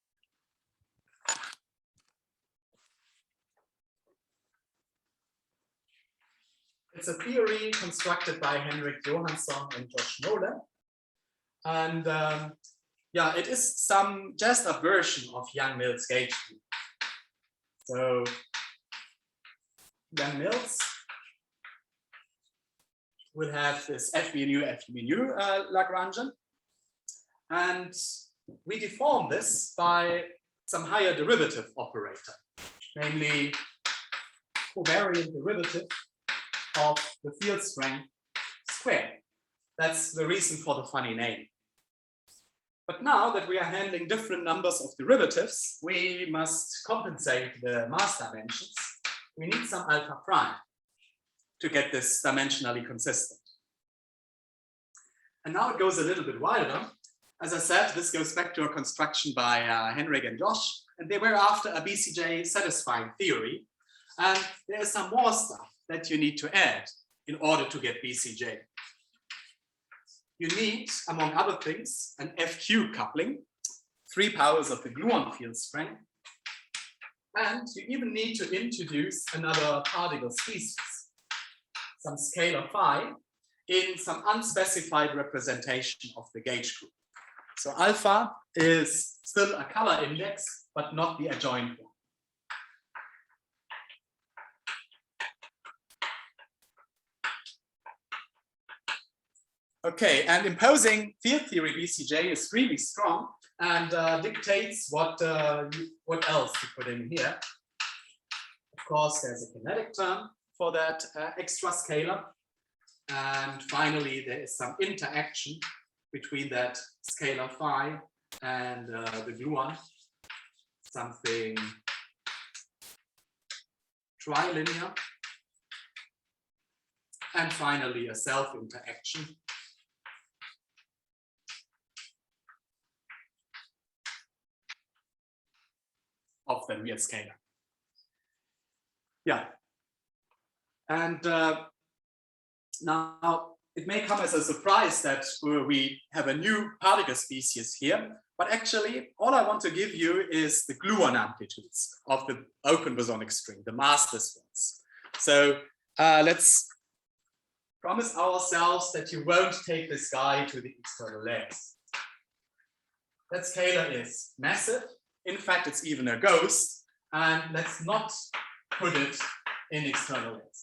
It's a theory constructed by Henrik Johansson and Josh Nolan. And yeah, it is just a version of Young-Mills gauge theory. So Young-Mills will have this FV nu Lagrangian. And we deform this by some higher derivative operator, namely covariant derivative of the field strength squared. That's the reason for the funny name. But now that we are handling different numbers of derivatives, we must compensate the mass dimensions. We need some alpha prime to get this dimensionally consistent. And now it goes a little bit wilder. As I said, this goes back to a construction by Henrik and Josh, and they were after a BCJ satisfying theory. And there is some more stuff. that you need to add in order to get BCJ. You need, among other things, an FQ coupling, 3 powers of the gluon field strength, and you even need to introduce another particle species, some scalar phi, in some unspecified representation of the gauge group. So alpha is still a color index, but not the adjoint one. Okay, and imposing field theory BCJ is really strong and dictates what else to put in here. Of course, there's a kinetic term for that extra scalar. And finally, there is some interaction between that scalar phi and the gluon, something trilinear. And finally, a self-interaction. Of the real scalar. Yeah. And now it may come as a surprise that we have a new particle species here, but actually all I want to give you is the gluon amplitudes of the open bosonic string, the massless ones. So let's promise ourselves that you won't take this guy to the external layers. That scalar is massive. In fact, it's even a ghost, and let's not put it in external layers.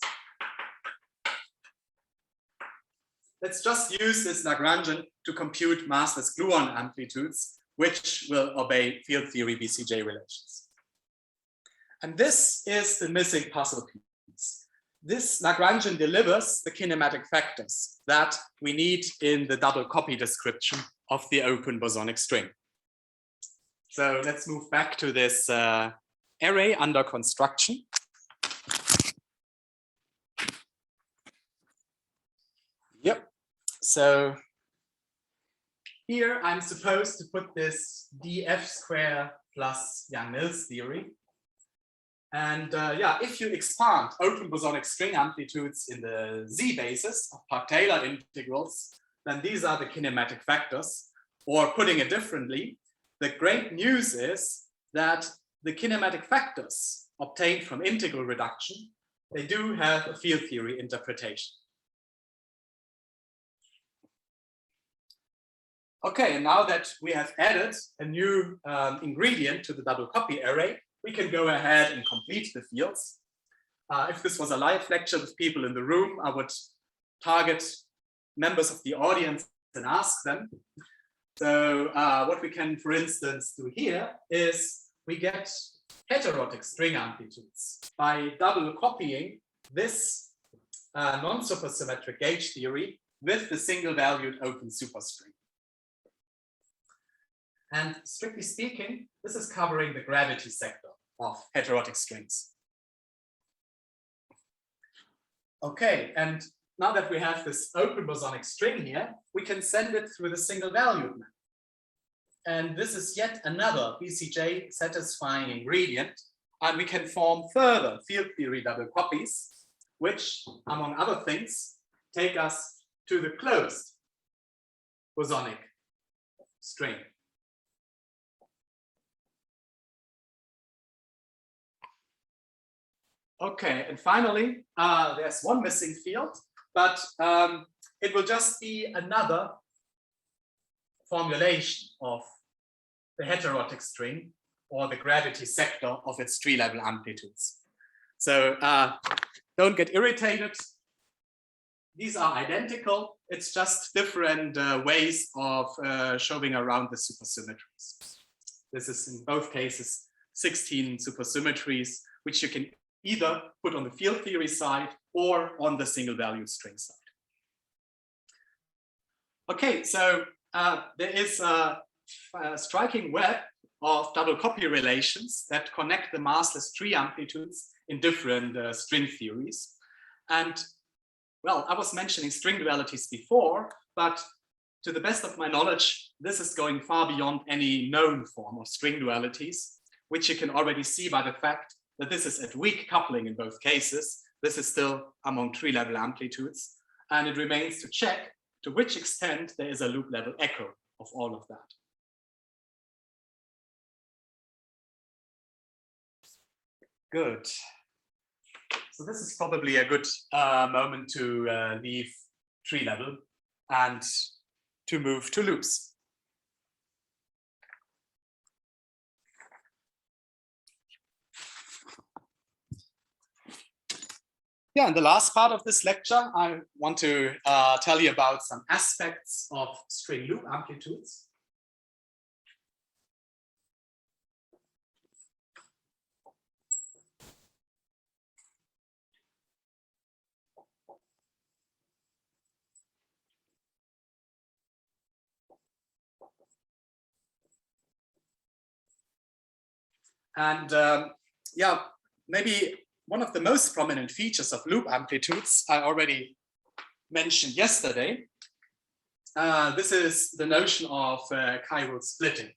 Let's just use this Lagrangian to compute massless gluon amplitudes, which will obey field theory BCJ relations. And this is the missing puzzle piece. This Lagrangian delivers the kinematic factors that we need in the double copy description of the open bosonic string. So let's move back to this array under construction. Yep. So here I'm supposed to put this df square plus Yang-Mills theory. And yeah, if you expand open bosonic string amplitudes in the Z basis of Park-Taylor integrals, then these are the kinematic factors. Or putting it differently, the great news is that the kinematic factors obtained from integral reduction, they do have a field theory interpretation. Okay, and now that we have added a new ingredient to the double copy array, we can go ahead and complete the fields. If this was a live lecture with people in the room, I would target members of the audience and ask them. So what we can, for instance, do here is we get heterotic string amplitudes by double copying this non-supersymmetric gauge theory with the single valued open superstring. And strictly speaking, this is covering the gravity sector of heterotic strings. Okay, and now that we have this open bosonic string here, we can send it through the single valued map. And this is yet another BCJ satisfying ingredient. And we can form further field theory double copies, which, among other things, take us to the closed bosonic string. Okay, and finally, there's one missing field, but it will just be another formulation of the heterotic string or the gravity sector of its tree-level amplitudes. So don't get irritated. These are identical. It's just different ways of showing around the supersymmetries. This is in both cases 16 supersymmetries, which you can either put on the field theory side or on the single value string side. Okay, so there is a striking web of double copy relations that connect the massless tree amplitudes in different string theories. And well, I was mentioning string dualities before, but to the best of my knowledge, this is going far beyond any known form of string dualities, which you can already see by the fact that this is at weak coupling in both cases, this is still among tree-level amplitudes, and it remains to check to which extent there is a loop-level echo of all of that. Good. So this is probably a good moment to leave tree level and to move to loops. Yeah, in the last part of this lecture, I want to tell you about some aspects of string loop amplitudes. And yeah, maybe one of the most prominent features of loop amplitudes I already mentioned yesterday. This is the notion of Cairo splitting.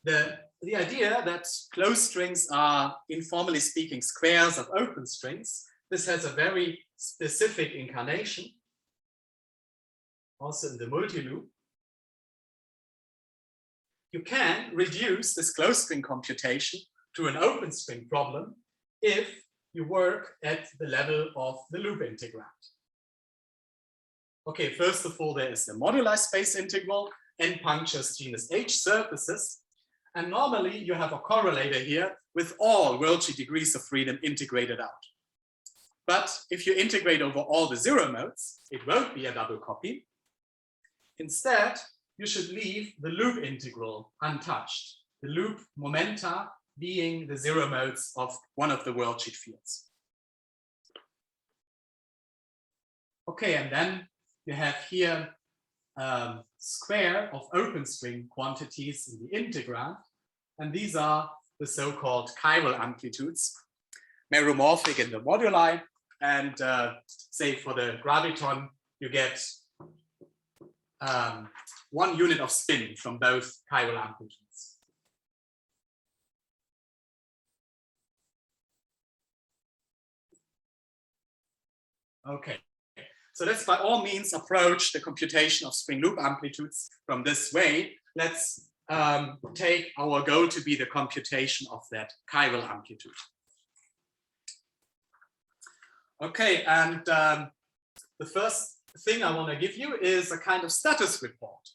The idea that closed strings are, informally speaking, squares of open strings. This has a very specific incarnation, also in the multi-loop. You can reduce this closed string computation to an open string problem if you work at the level of the loop integrand. Okay, first of all, there is the modular space integral, n punctures genus H surfaces. And normally you have a correlator here with all Worldsheet degrees of freedom integrated out. But if you integrate over all the zero modes, it won't be a double copy. Instead, you should leave the loop integral untouched, the loop momenta being the zero modes of one of the worldsheet fields. Okay, and then you have here square of open string quantities in the integrand, and these are the so-called chiral amplitudes, meromorphic in the moduli, and say for the graviton, you get 1 unit of spin from both chiral amplitudes. Okay, so let's by all means approach the computation of string loop amplitudes from this way. Let's take our goal to be the computation of that chiral amplitude. Okay, and the first thing I want to give you is a kind of status report.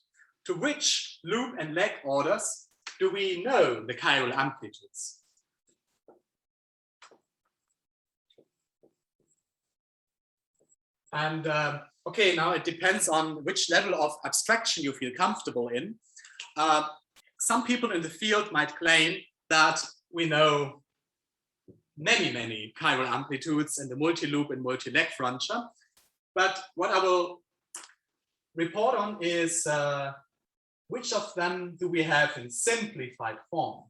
To which loop and leg orders do we know the chiral amplitudes? And okay, now it depends on which level of abstraction you feel comfortable in. Some people in the field might claim that we know many chiral amplitudes in the multi-loop and multi-leg frontier. But what I will report on is which of them do we have in simplified form?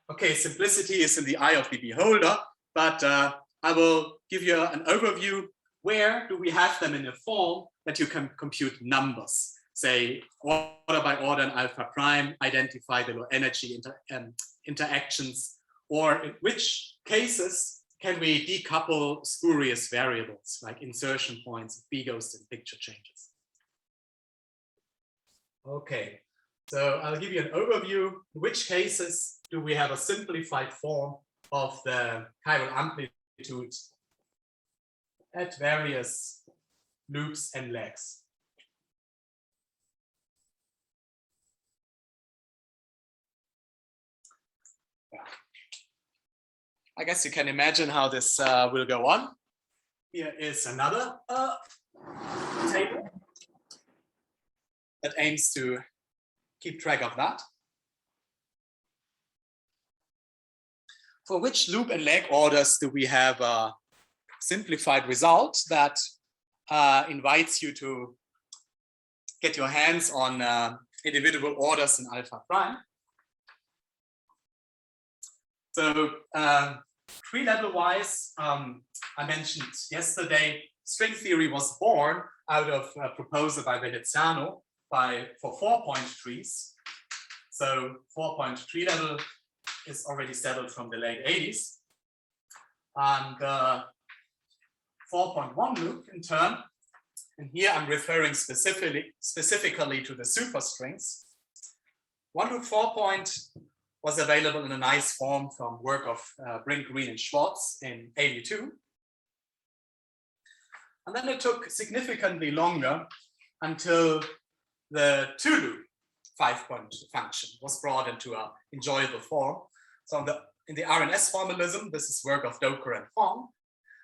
Okay, simplicity is in the eye of the beholder, but I will give you an overview. Where do we have them in a form that you can compute numbers? Say order by order and alpha prime, identify the low energy interactions, or in which cases can we decouple spurious variables like insertion points, bghosts, and picture changes? Okay, so I'll give you an overview. In which cases do we have a simplified form of the chiral amplitude at various loops and legs? I guess you can imagine how this will go on. Here is another table that aims to keep track of that. For which loop and leg orders do we have a simplified result that invites you to get your hands on individual orders in alpha prime? So tree level wise, I mentioned yesterday, string theory was born out of a proposal by Veneziano for 4-point trees. So 4-point tree level is already settled from the late 80s. And 4.1 loop in turn, and here I'm referring specifically to the superstrings. 1 loop 4-point was available in a nice form from work of Brink, Green, and Schwartz in '82. And then it took significantly longer until the 2-loop 5-point function was brought into an enjoyable form. So in the RNS formalism, this is work of Doker and Fong.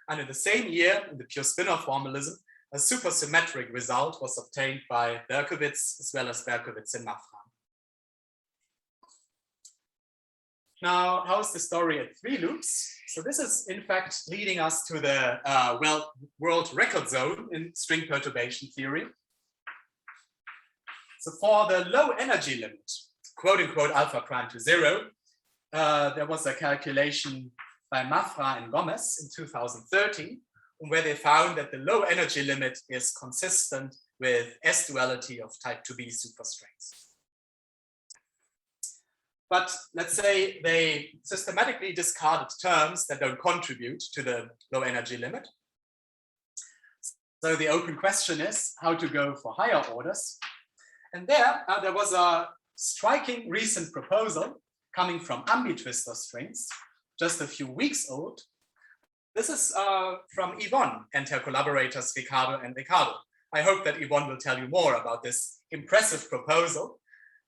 And in the same year, in the pure spinor formalism, a supersymmetric result was obtained by Berkowitz as well as Berkowitz and Mafra. Now, how's the story at 3 loops? So this is in fact leading us to the world record zone in string perturbation theory. So for the low energy limit, quote unquote alpha prime to 0, there was a calculation by Mafra and Gomez in 2013, where they found that the low energy limit is consistent with S-duality of type 2B superstrings. But let's say they systematically discarded terms that don't contribute to the low energy limit. So the open question is how to go for higher orders. And there was a striking recent proposal coming from ambitwister strings, just a few weeks old. This is from Yvonne and her collaborators Ricardo and Ricardo. I hope that Yvonne will tell you more about this impressive proposal.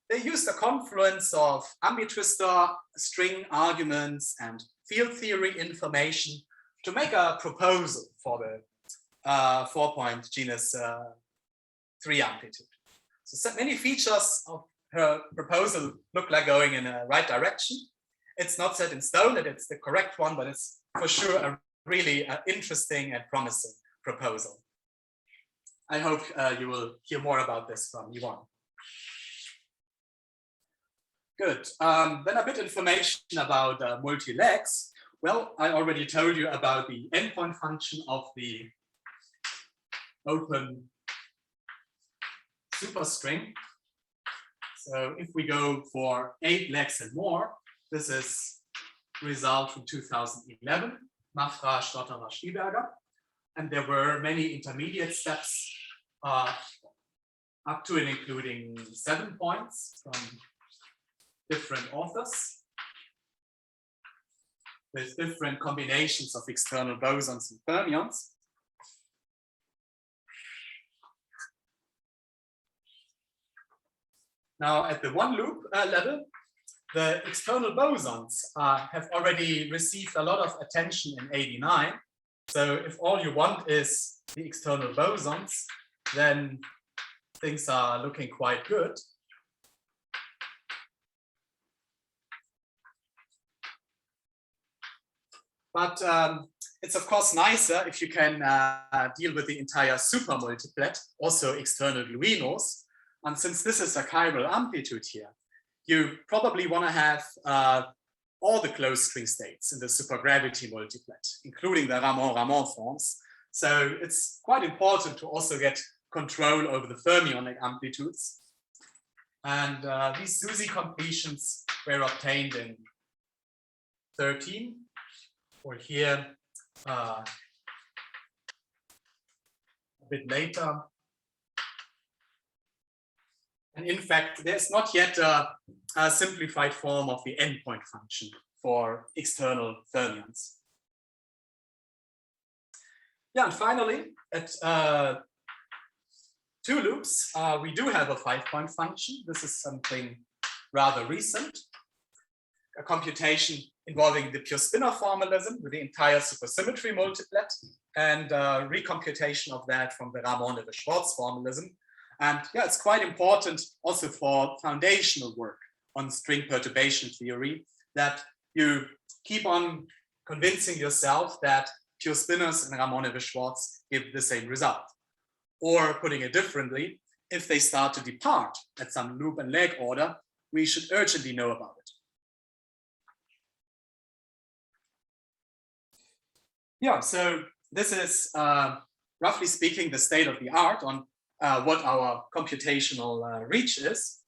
They used a confluence of ambitwister string arguments and field theory information to make a proposal for the 4-point genus 3 amplitude. So many features of her proposal look like going in a right direction. It's not set in stone that it's the correct one, but it's for sure a really interesting and promising proposal. I hope you will hear more about this from Yvonne. Good. Then a bit information about multi-legs. Well, I already told you about the endpoint function of the open superstring. So if we go for 8 legs and more, this is result from 2011, Mafra, Schlotterer, Stieberger. And there were many intermediate steps up to and including 7 points from different authors with different combinations of external bosons and fermions. Now at the 1 loop level, the external bosons have already received a lot of attention in '89. So if all you want is the external bosons, then things are looking quite good. But it's of course nicer if you can deal with the entire super multiplet, also external gluinos. And since this is a chiral amplitude here, you probably want to have all the closed string states in the supergravity multiplet, including the Ramon-Ramon forms. So it's quite important to also get control over the fermionic amplitudes. And these SUSY completions were obtained in 13, or here a bit later. And in fact, there's not yet a simplified form of the endpoint function for external fermions. Yeah, and finally, at 2 loops, we do have a 5-point function. This is something rather recent, a computation involving the pure spinor formalism with the entire supersymmetry multiplet and recomputation of that from the Ramon and the Schwartz formalism. And yeah, it's quite important also for foundational work on string perturbation theory that you keep on convincing yourself that pure spinors and Ramon and Schwartz give the same result. Or putting it differently, if they start to depart at some loop and leg order, we should urgently know about it. Yeah, so this is roughly speaking the state of the art on what our computational reach is.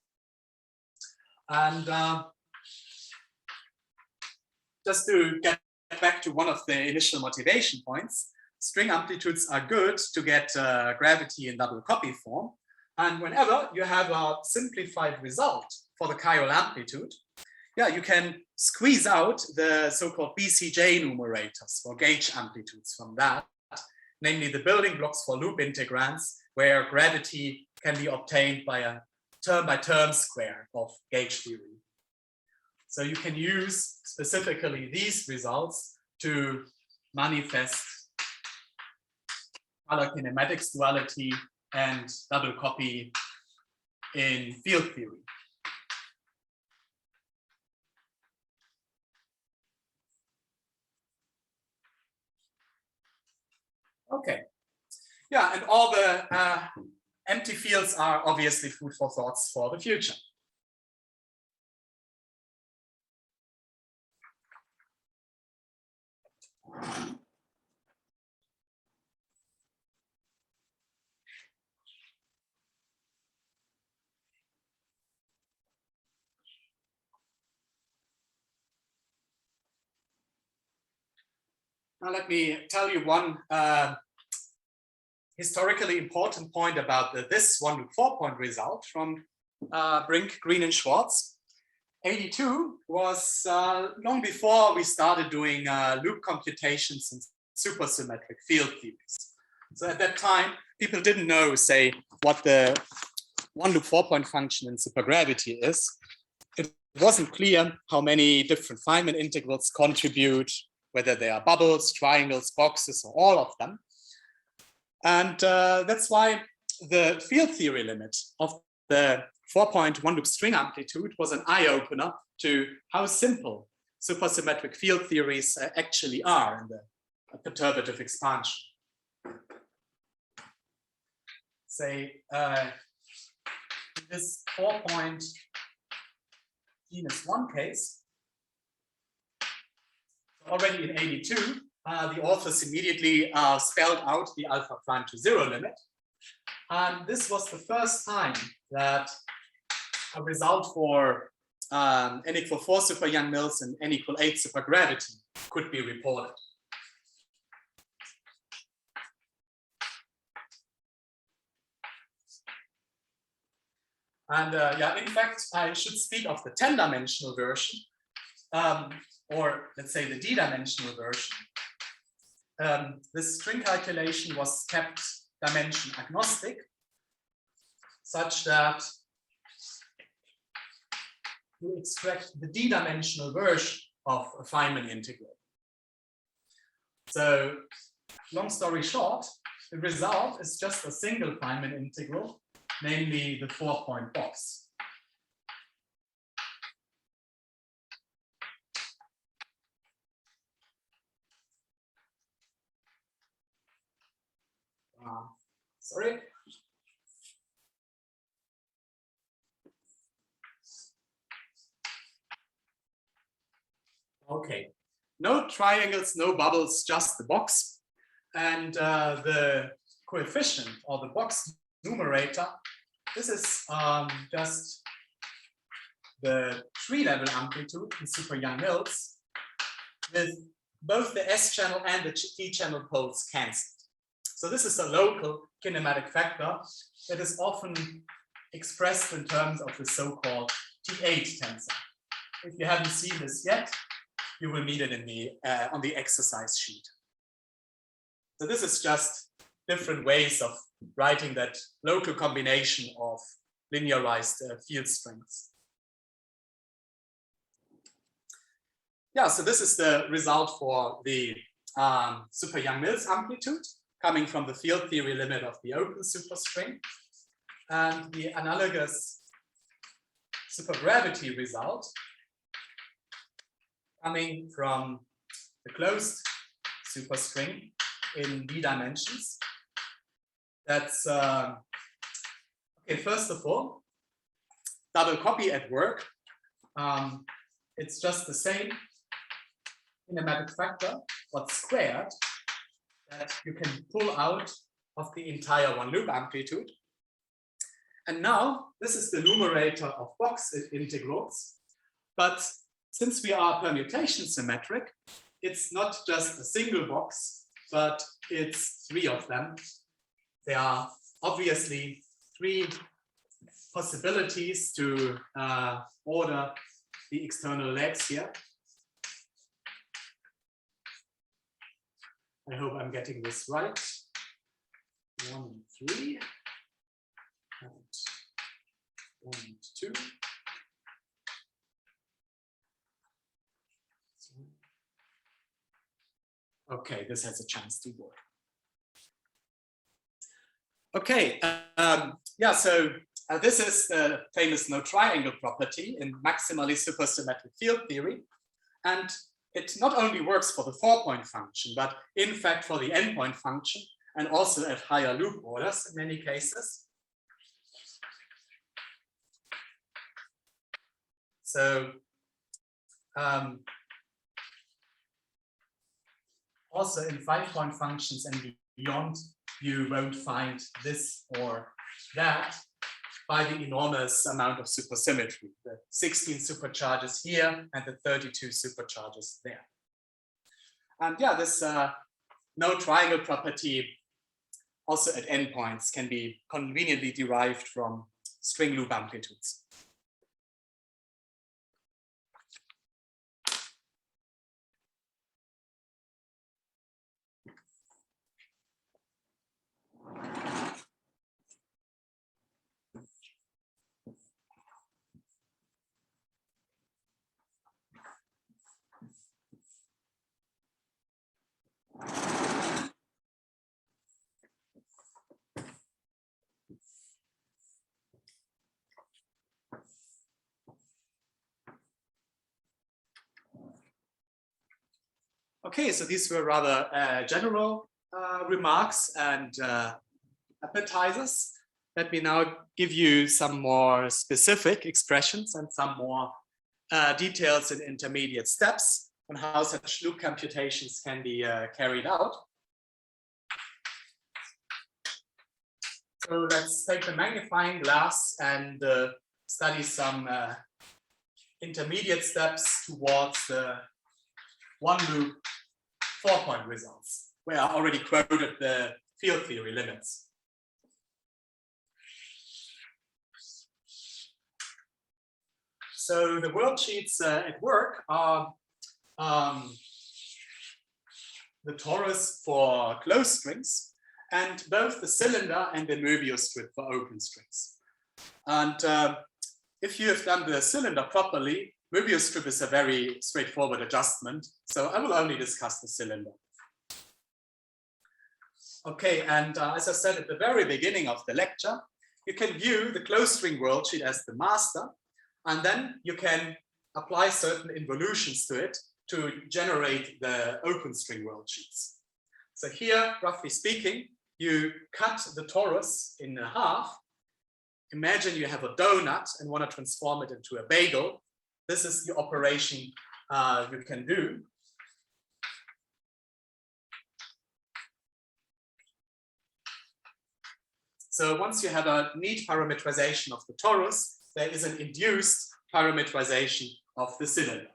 And just to get back to one of the initial motivation points, string amplitudes are good to get gravity in double copy form. And whenever you have a simplified result for the chiral amplitude, yeah, you can squeeze out the so-called BCJ numerators for gauge amplitudes from that, namely the building blocks for loop integrands, where gravity can be obtained by a term-by-term square of gauge theory. So you can use specifically these results to manifest color kinematics duality and double copy in field theory. Okay. Yeah, and all the empty fields are obviously food for thoughts for the future. Now let me tell you one historically important point about this 1-loop 4-point result from Brink, Green, and Schwartz. 82 was long before we started doing loop computations in supersymmetric field theories. So at that time, people didn't know, say, what the 1-loop 4-point function in supergravity is. It wasn't clear how many different Feynman integrals contribute, whether they are bubbles, triangles, boxes, or all of them. And that's why the field theory limit of the 4-point 1-loop string amplitude was an eye-opener to how simple supersymmetric field theories actually are in the perturbative expansion. Say, this 4-point genus 1 case, already in 82, the authors immediately spelled out the alpha prime to 0 limit. And this was the first time that a result for n equal 4 super Young-Mills and n equal 8 supergravity could be reported. And yeah, in fact, I should speak of the 10-dimensional version, or let's say the d-dimensional version. This string calculation was kept dimension agnostic, such that you extract the d-dimensional version of a Feynman integral. So, long story short, the result is just a single Feynman integral, namely the 4-point box. Sorry. Okay, no triangles, no bubbles, just the box. And the coefficient or the box numerator, this is just the tree-level amplitude in super Young-Mills with both the S-channel and the T-channel poles cancelled. So this is a local kinematic factor that is often expressed in terms of the so-called T8 tensor. If you haven't seen this yet, you will meet it in the on the exercise sheet. So this is just different ways of writing that local combination of linearized field strengths. Yeah, so this is the result for the super Young-Mills amplitude coming from the field theory limit of the open superstring, and the analogous supergravity result coming from the closed superstring in d dimensions. That's okay. First of all, double copy at work. It's just the same kinematic factor, but squared, that you can pull out of the entire 1-loop amplitude. And now this is the numerator of box integrals. But since we are permutation symmetric, it's not just a single box, but it's 3 of them. There are obviously 3 possibilities to order the external legs here. I hope I'm getting this right. 1 and 3, and 1 and 2. Okay, this has a chance to work. Okay, yeah, so this is the famous no triangle property in maximally supersymmetric field theory. And it not only works for the 4-point function, but in fact for the endpoint function, and also at higher loop orders in many cases. So also in 5-point functions and beyond, you won't find this or that by the enormous amount of supersymmetry, the 16 supercharges here and the 32 supercharges there. And yeah, this no triangle property also at endpoints can be conveniently derived from string loop amplitudes. Okay, so these were rather general remarks and appetizers. Let me now give you some more specific expressions and some more details in intermediate steps on how such loop computations can be carried out. So let's take the magnifying glass and study some intermediate steps towards the one loop 4-point results, where I already quoted the field theory limits. So the worldsheets at work are the torus for closed strings, and both the cylinder and the Möbius strip for open strings. And if you have done the cylinder properly, Möbius strip is a very straightforward adjustment, so I will only discuss the cylinder. Okay, and as I said at the very beginning of the lecture, you can view the closed string worldsheet as the master, and then you can apply certain involutions to it to generate the open string worldsheets. So here, roughly speaking, you cut the torus in half. Imagine you have a donut and want to transform it into a bagel. This is the operation you can do. So once you have a neat parametrization of the torus, there is an induced parametrization of the cylinder.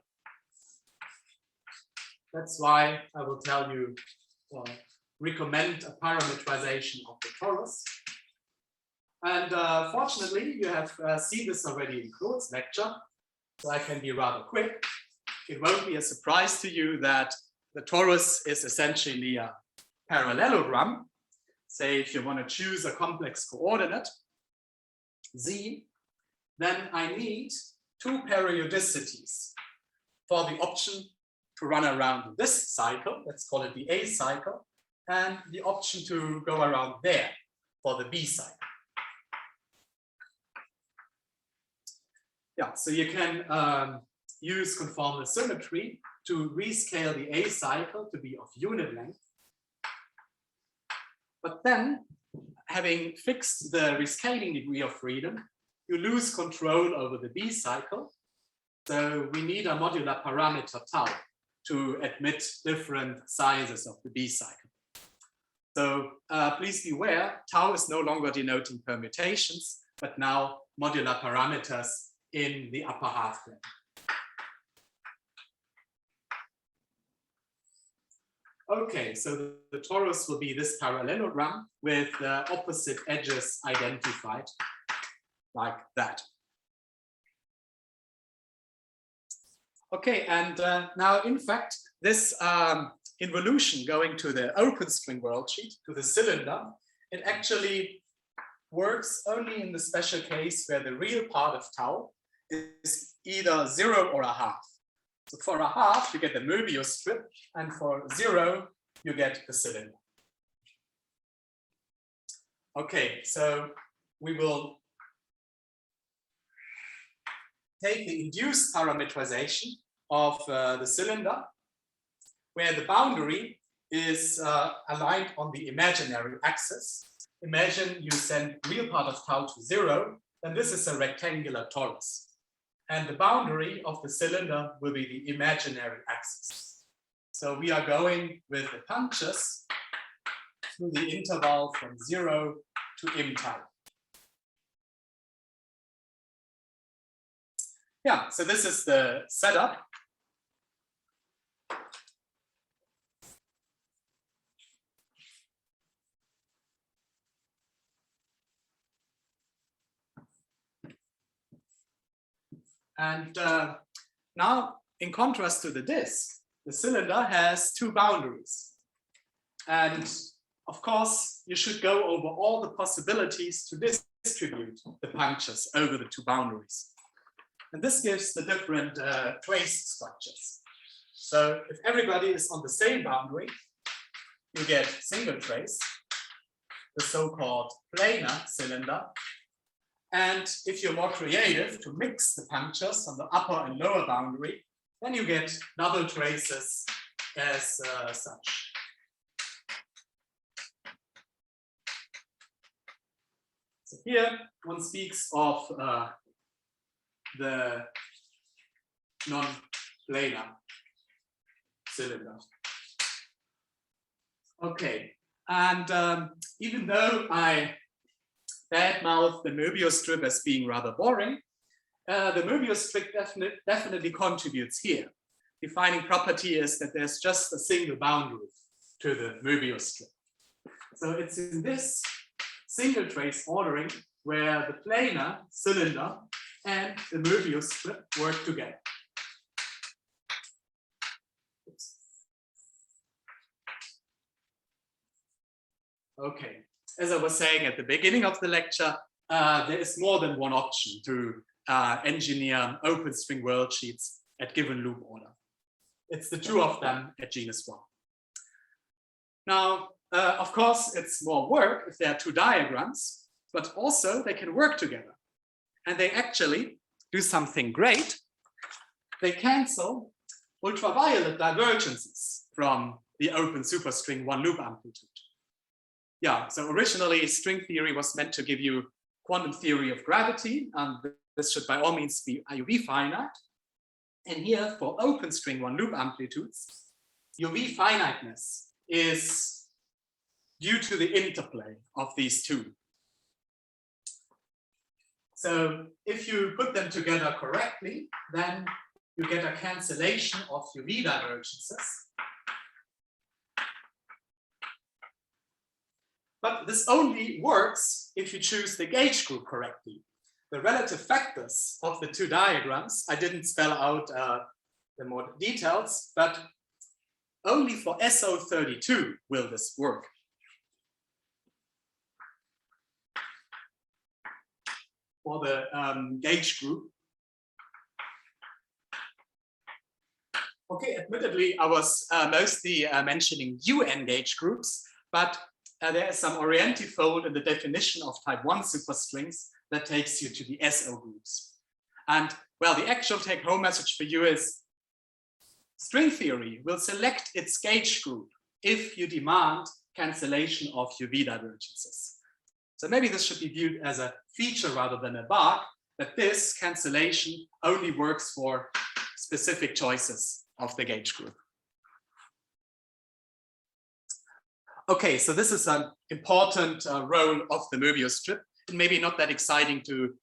That's why I will tell you, recommend a parametrization of the torus. And fortunately, you have seen this already in Claude's lecture, so I can be rather quick. It won't be a surprise to you that the torus is essentially a parallelogram. Say if you want to choose a complex coordinate, z, then I need 2 periodicities for the option to run around this cycle, let's call it the A cycle, and the option to go around there for the B cycle. Yeah, so you can use conformal symmetry to rescale the A cycle to be of unit length. But then, having fixed the rescaling degree of freedom, you lose control over the B cycle. So we need a modular parameter tau to admit different sizes of the B cycle. So please beware, tau is no longer denoting permutations, but now modular parameters in the upper half plane. Okay, so the torus will be this parallelogram with the opposite edges identified like that. Okay, and now in fact, this involution going to the open string worldsheet, to the cylinder, it actually works only in the special case where the real part of tau is either 0 or a half. So for a half, you get the Möbius strip, and for 0, you get the cylinder. Okay, so we will take the induced parametrization of the cylinder, where the boundary is aligned on the imaginary axis. Imagine you send real part of tau to 0, then this is a rectangular torus. And the boundary of the cylinder will be the imaginary axis. So we are going with the punctures through the interval from 0 to im tau. Yeah, so this is the setup. And now, in contrast to the disk, the cylinder has two boundaries. And of course, you should go over all the possibilities to distribute the punctures over the two boundaries. And this gives the different trace structures. So if everybody is on the same boundary, you get single trace, the so-called planar cylinder. And if you're more creative to mix the punctures on the upper and lower boundary, then you get double traces as such. So here one speaks of the non-planar cylinder. Okay, and even though I badmouth the Möbius strip as being rather boring, the Möbius strip definitely contributes here. Defining property is that there's just a single boundary to the Möbius strip. So it's in this single trace ordering where the planar cylinder and the Möbius strip work together. Oops. Okay. As I was saying at the beginning of the lecture, there is more than one option to engineer open string worldsheets at given loop order. It's the two of them at genus 1. Now, of course, it's more work if there are two diagrams, but also they can work together. And they actually do something great. They cancel ultraviolet divergences from the open superstring one loop amplitude. Yeah, so originally string theory was meant to give you quantum theory of gravity, and this should by all means be UV finite. And here for open string one loop amplitudes, UV finiteness is due to the interplay of these two. So if you put them together correctly, then you get a cancellation of UV divergences. But this only works if you choose the gauge group correctly. The relative factors of the two diagrams, I didn't spell out the more details, but only for SO32 will this work. For the gauge group. Okay, admittedly, I was mostly mentioning UN gauge groups, but there is some orientifold in the definition of type 1 superstrings that takes you to the SO groups. And well, the actual take-home message for you is string theory will select its gauge group if you demand cancellation of UV divergences. So maybe this should be viewed as a feature rather than a bug, that this cancellation only works for specific choices of the gauge group. Okay, so this is an important role of the Möbius strip. maybe not that exciting to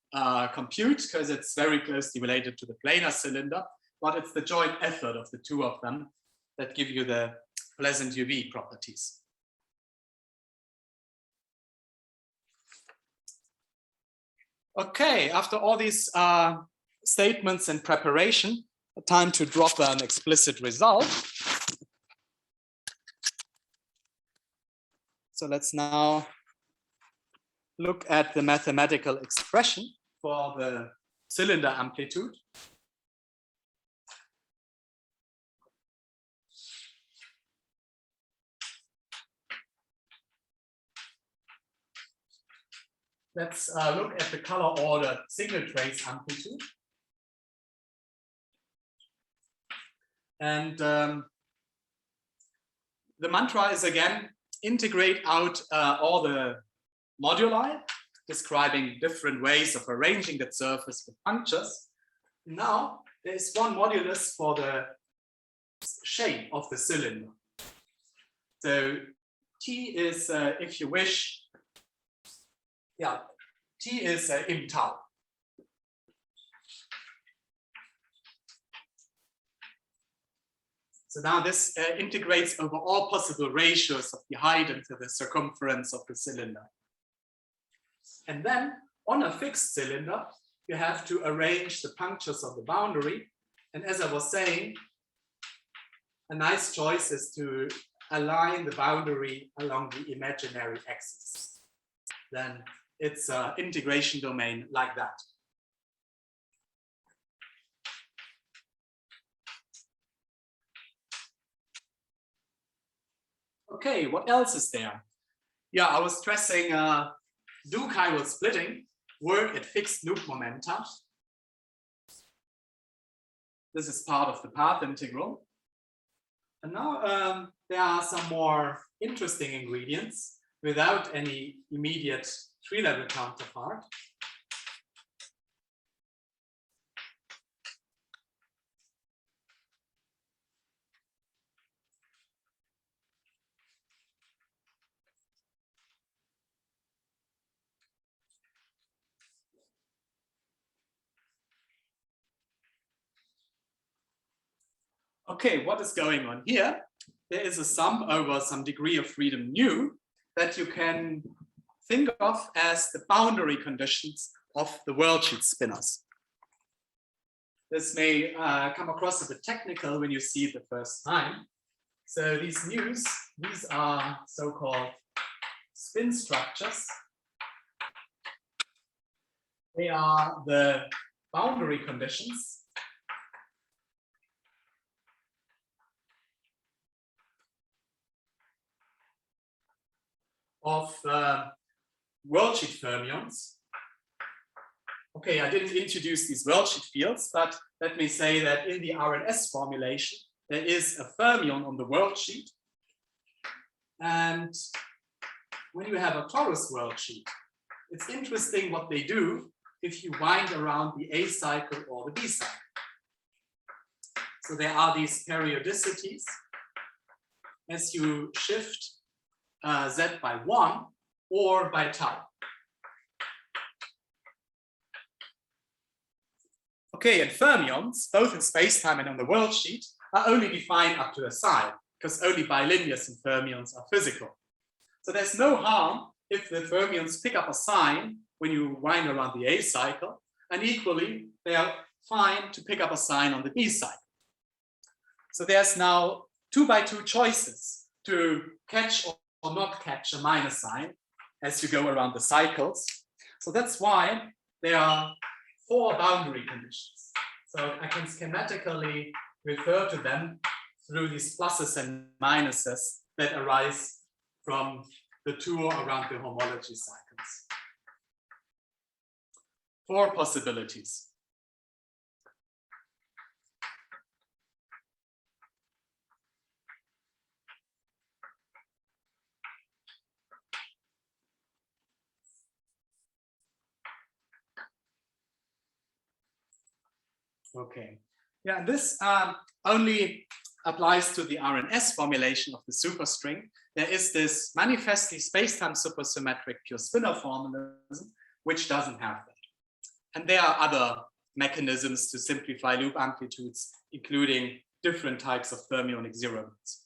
compute because it's very closely related to the planar cylinder, but it's the joint effort of the two of them that give you the pleasant UV properties. Okay, after all these statements and preparation, time to drop an explicit result. So let's now look at the mathematical expression for the cylinder amplitude. Let's look at the color ordered single trace amplitude. And the mantra is again, integrate out all the moduli, describing different ways of arranging that surface with punctures. Now, there is one modulus for the shape of the cylinder. So T is, if you wish, T is im tau. So now this integrates over all possible ratios of the height into the circumference of the cylinder. And then on a fixed cylinder, you have to arrange the punctures of the boundary. And as I was saying, a nice choice is to align the boundary along the imaginary axis. Then it's an integration domain like that. Okay, what else is there? Yeah, I was stressing, do Cairo splitting work at fixed loop momenta? This is part of the path integral. And now there are some more interesting ingredients without any immediate three-level counterpart. Okay, what is going on here? There is a sum over some degree of freedom nu that you can think of as the boundary conditions of the worldsheet spinners. This may come across a bit technical when you see it the first time. So these nus, these are so-called spin structures. They are the boundary conditions of worldsheet fermions. Okay, I didn't introduce these worldsheet fields, but let me say that in the RNS formulation, there is a fermion on the worldsheet. And when you have a torus worldsheet, it's interesting what they do if you wind around the A cycle or the B cycle. So there are these periodicities. As you shift Z by 1 or by tau. Okay, and fermions, both in spacetime and on the worldsheet, are only defined up to a psi, because only bilinears and fermions are physical. So there's no harm if the fermions pick up a sign when you wind around the A cycle, and equally, they are fine to pick up a sign on the B cycle. So there's now 2 by 2 choices to catch or not catch a minus sign as you go around the cycles. So that's why there are 4 boundary conditions. So I can schematically refer to them through these pluses and minuses that arise from the tour around the homology cycles. 4 possibilities. Okay, yeah, this only applies to the RNS formulation of the superstring. There is this manifestly spacetime supersymmetric pure spinor formalism which doesn't have that. And there are other mechanisms to simplify loop amplitudes, including different types of fermionic zero modes.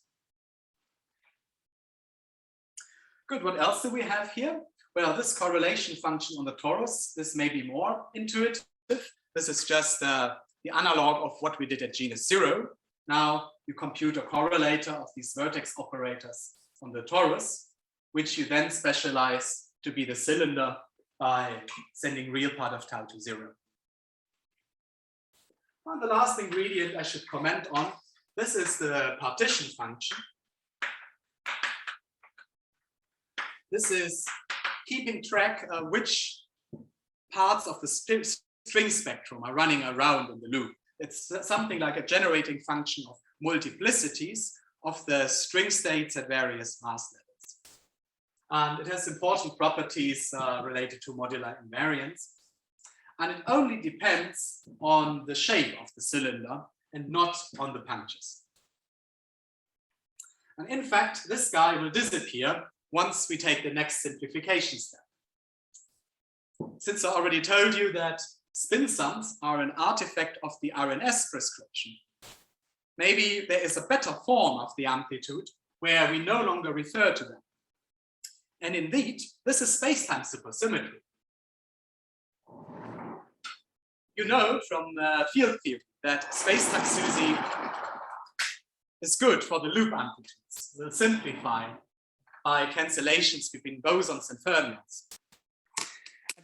Good, what else do we have here? Well, this correlation function on the torus, this may be more intuitive. This is just the analog of what we did at genus 0. Now you compute a correlator of these vertex operators on the torus, which you then specialize to be the cylinder by sending real part of tau to 0. And the last ingredient I should comment on, this is the partition function. This is keeping track of which parts of the string spectrum are running around in the loop. It's something like a generating function of multiplicities of the string states at various mass levels. And it has important properties related to modular invariance. And it only depends on the shape of the cylinder and not on the punctures. And in fact, this guy will disappear once we take the next simplification step. Since I already told you that spin sums are an artifact of the RNS prescription, maybe there is a better form of the amplitude where we no longer refer to them. And indeed, this is space-time supersymmetry. You know from field theory that space-time SUSY is good for the loop amplitudes. We'll simplify by cancellations between bosons and fermions.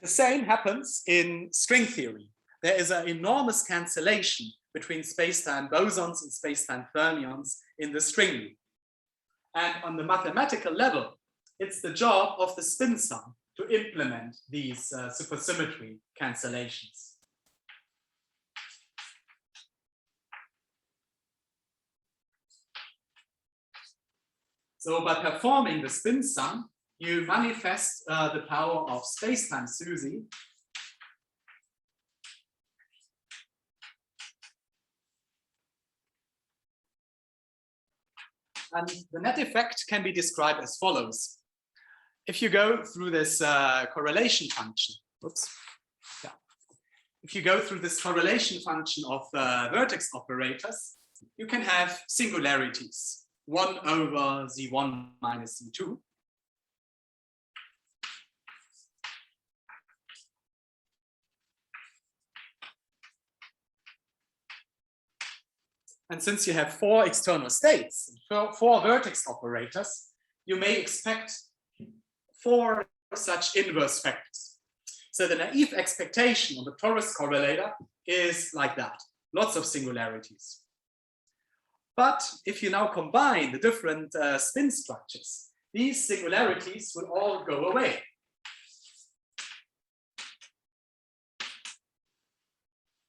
The same happens in string theory. There is an enormous cancellation between space-time bosons and space-time fermions in the string loop. And on the mathematical level, it's the job of the spin sum to implement these supersymmetry cancellations. So by performing the spin sum, you manifest the power of space-time SUSY. And the net effect can be described as follows. If you go through this correlation function, if you go through this correlation function of vertex operators, you can have singularities, 1 over Z1 minus Z2. And since you have 4 external states, 4 vertex operators, you may expect 4 such inverse factors. So the naive expectation on the torus correlator is like that, lots of singularities. But if you now combine the different spin structures, these singularities will all go away.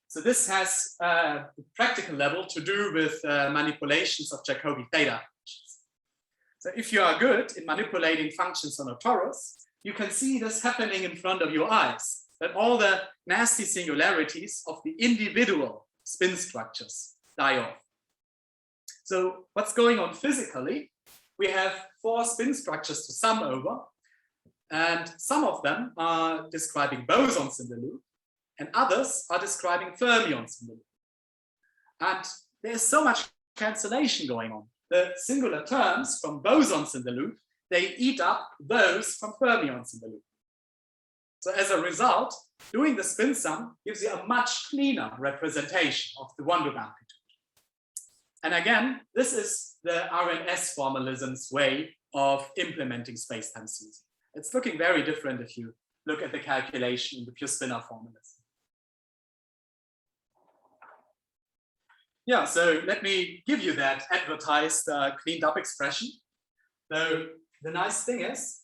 So this has a practical level to do with manipulations of Jacobi theta functions. So if you are good in manipulating functions on a torus, you can see this happening in front of your eyes, that all the nasty singularities of the individual spin structures die off. So what's going on physically? We have 4 spin structures to sum over, and some of them are describing bosons in the loop, and others are describing fermions in the loop. And there's so much cancellation going on. The singular terms from bosons in the loop, they eat up those from fermions in the loop. So as a result, doing the spin sum gives you a much cleaner representation of the one-loop amplitude. And again, this is the RNS formalism's way of implementing space-time SUSY. It's looking very different if you look at the calculation in the pure spinor formalism. Yeah, so let me give you that advertised cleaned up expression. So the nice thing is,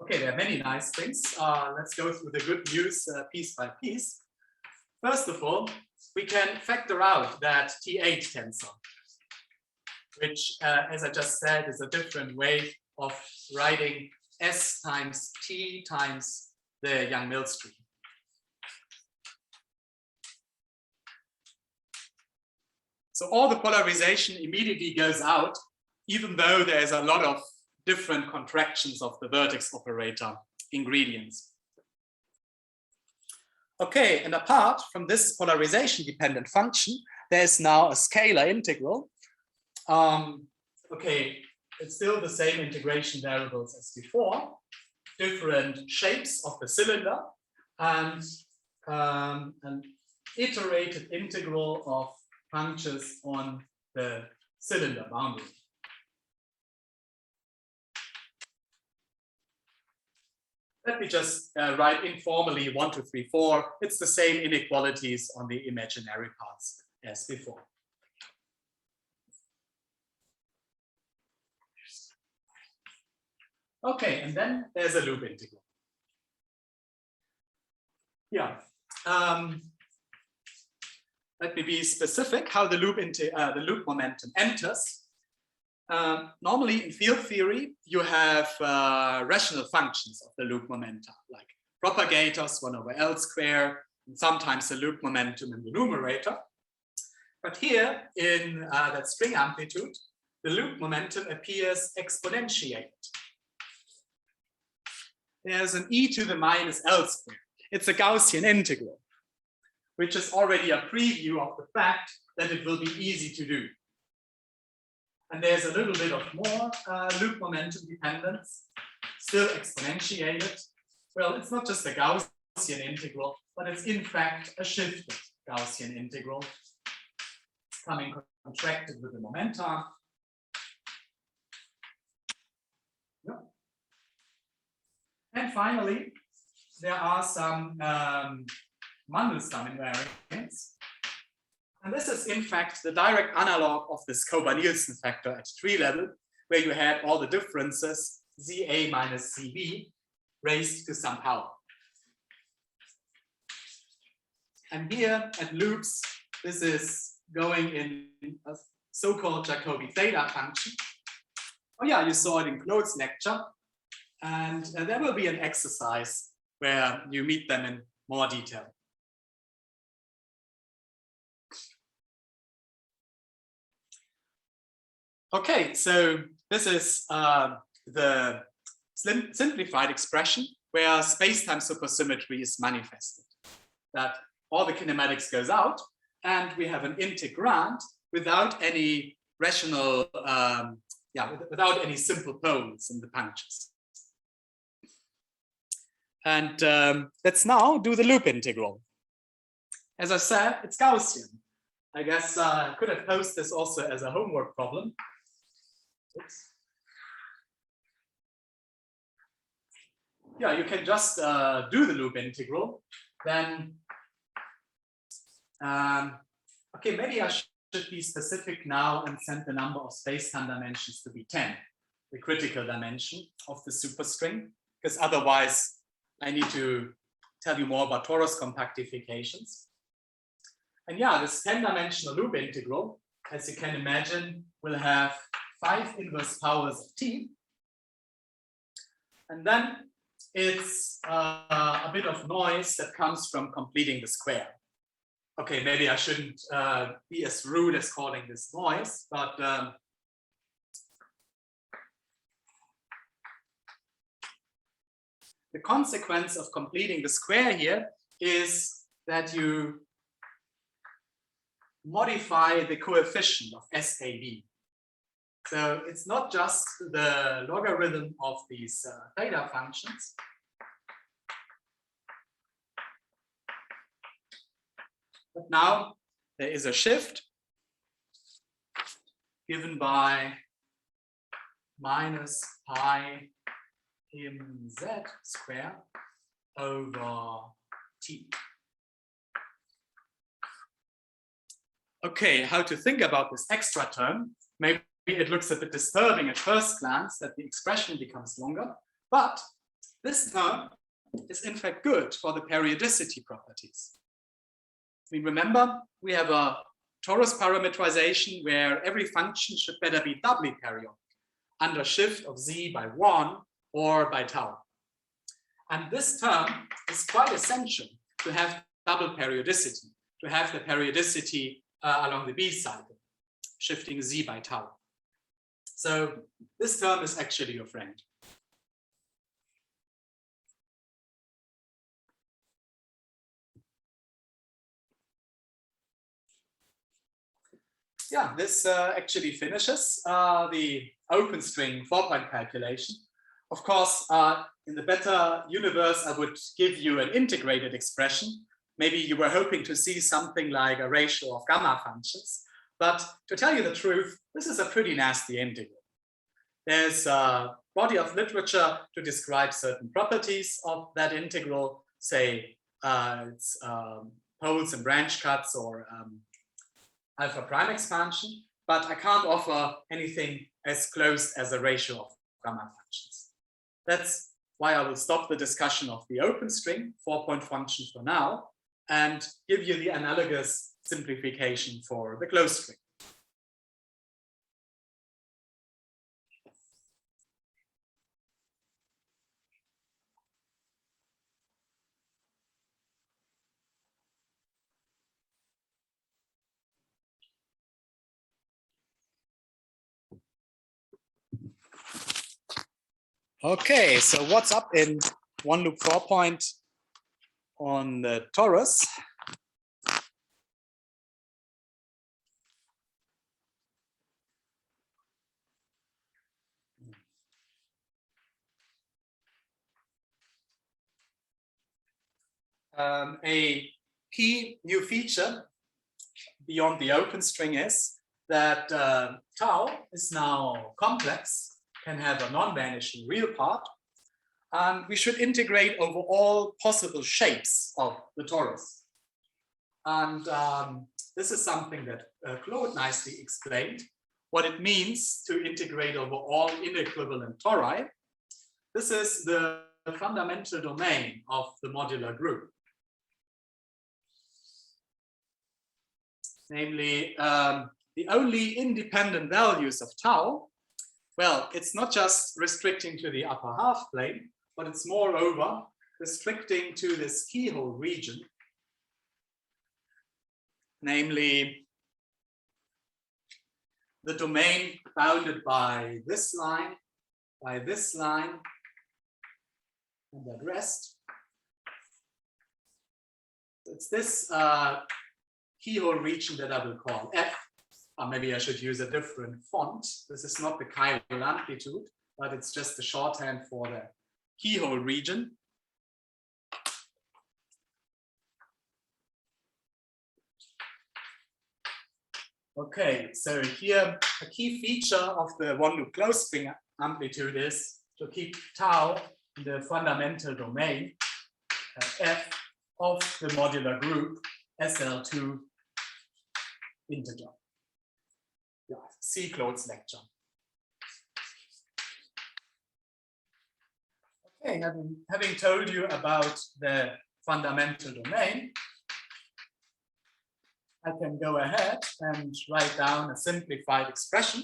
okay, there are many nice things. Let's go through the good news piece by piece. First of all, we can factor out that T8 tensor, which, as I just said, is a different way of writing S times T times the Young-Mills stream. So all the polarization immediately goes out, even though there's a lot of different contractions of the vertex operator ingredients. Okay, and apart from this polarization dependent function, there's now a scalar integral. Okay, it's still the same integration variables as before, different shapes of the cylinder, and an iterated integral of punctures on the cylinder boundary. Let me just write informally 1, 2, 3, 4. It's the same inequalities on the imaginary parts as before. Okay, and then there's a loop integral. Yeah. Let me be specific how the loop momentum enters. Normally in field theory, you have rational functions of the loop momentum, like propagators, 1 over L square, and sometimes the loop momentum in the numerator. But here in that string amplitude, the loop momentum appears exponentiated. There's an e to the minus L square. It's a Gaussian integral, which is already a preview of the fact that it will be easy to do. And there's a little bit of more loop momentum dependence, still exponentiated. Well, it's not just a Gaussian integral, but it's in fact a shifted Gaussian integral. It's coming contracted with the momentum. Yep. And finally, there are some Mandelstam invariants. And this is, in fact, the direct analog of this Kober-Nielsen factor at tree level, where you had all the differences, ZA minus ZB, raised to some power. And here at loops, this is going in a so-called Jacobi theta function. Oh yeah, you saw it in Claude's lecture. And there will be an exercise where you meet them in more detail. Okay, so this is the simplified expression where space-time supersymmetry is manifested. That all the kinematics goes out, and we have an integrand without any rational, without any simple poles in the punctures. And let's now do the loop integral. As I said, it's Gaussian. I guess I could have posed this also as a homework problem. Oops. Yeah, you can just do the loop integral. Then, okay, maybe I should be specific now and send the number of space-time dimensions to be 10, the critical dimension of the superstring, because otherwise I need to tell you more about torus compactifications. And yeah, this 10-dimensional loop integral, as you can imagine, will have 5 inverse powers of t. And then it's a bit of noise that comes from completing the square. Okay, maybe I shouldn't be as rude as calling this noise, but the consequence of completing the square here is that you modify the coefficient of SAB. So it's not just the logarithm of these theta functions. But now there is a shift given by minus pi mz square over t. Okay, how to think about this extra term? Maybe it looks a bit disturbing at first glance that the expression becomes longer, but this term is in fact good for the periodicity properties. I mean, remember, we have a torus parametrization where every function should better be doubly periodic under shift of z by 1 or by tau. And this term is quite essential to have double periodicity, to have the periodicity along the B cycle. shifting z by tau. So this term is actually your friend. Yeah, this actually finishes the open string 4-point calculation. Of course, in the better universe, I would give you an integrated expression. Maybe you were hoping to see something like a ratio of gamma functions. But to tell you the truth, this is a pretty nasty integral. There's a body of literature to describe certain properties of that integral, say it's poles and branch cuts or alpha prime expansion, but I can't offer anything as close as a ratio of gamma functions. That's why I will stop the discussion of the open string 4-point function for now and give you the analogous simplification for the closed string. Okay, so what's up in one loop 4-point on the torus? A key new feature beyond the open string is that tau is now complex, can have a non-vanishing real part, and we should integrate over all possible shapes of the torus. And this is something that Claude nicely explained, what it means to integrate over all inequivalent tori. This is the fundamental domain of the modular group. Namely, the only independent values of tau, well, it's not just restricting to the upper half plane, but it's moreover restricting to this keyhole region, namely the domain bounded by this line, and that rest. It's this keyhole region that I will call F, or maybe I should use a different font. This is not the Cairo amplitude, but it's just the shorthand for the keyhole region. Okay, so here a key feature of the one loop closed string amplitude is to keep tau in the fundamental domain F of the modular group SL2 integer. Yeah, see Claude's lecture. Okay, having told you about the fundamental domain, I can go ahead and write down a simplified expression.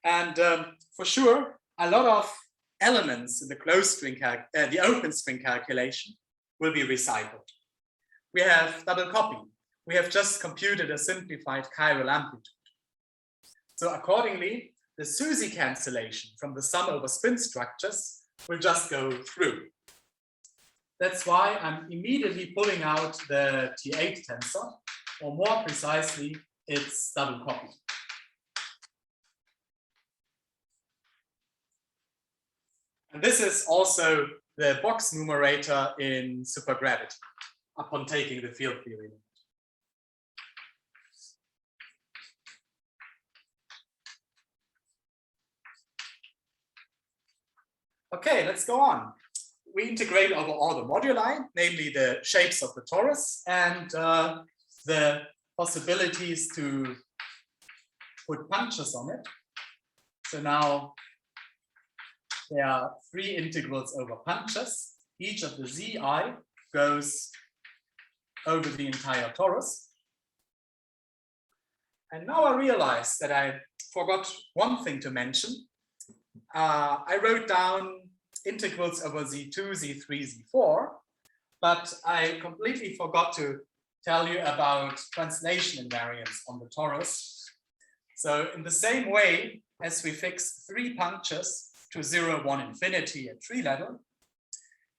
And for sure, a lot of elements in the closed string, the open string calculation will be recycled. We have double copy. We have just computed a simplified chiral amplitude. So accordingly, the SUSY cancellation from the sum over spin structures will just go through. That's why I'm immediately pulling out the T8 tensor, or more precisely, its double copy. And this is also the box numerator in supergravity upon taking the field theory. Okay, let's go on. We integrate over all the moduli, namely the shapes of the torus and the possibilities to put punctures on it. So now there are 3 integrals over punctures. Each of the zi goes over the entire torus. And now I realize that I forgot one thing to mention. I wrote down integrals over z2, z3, z4, but I completely forgot to tell you about translation invariance on the torus. So in the same way as we fix 3 punctures to 0, 1, infinity at tree level,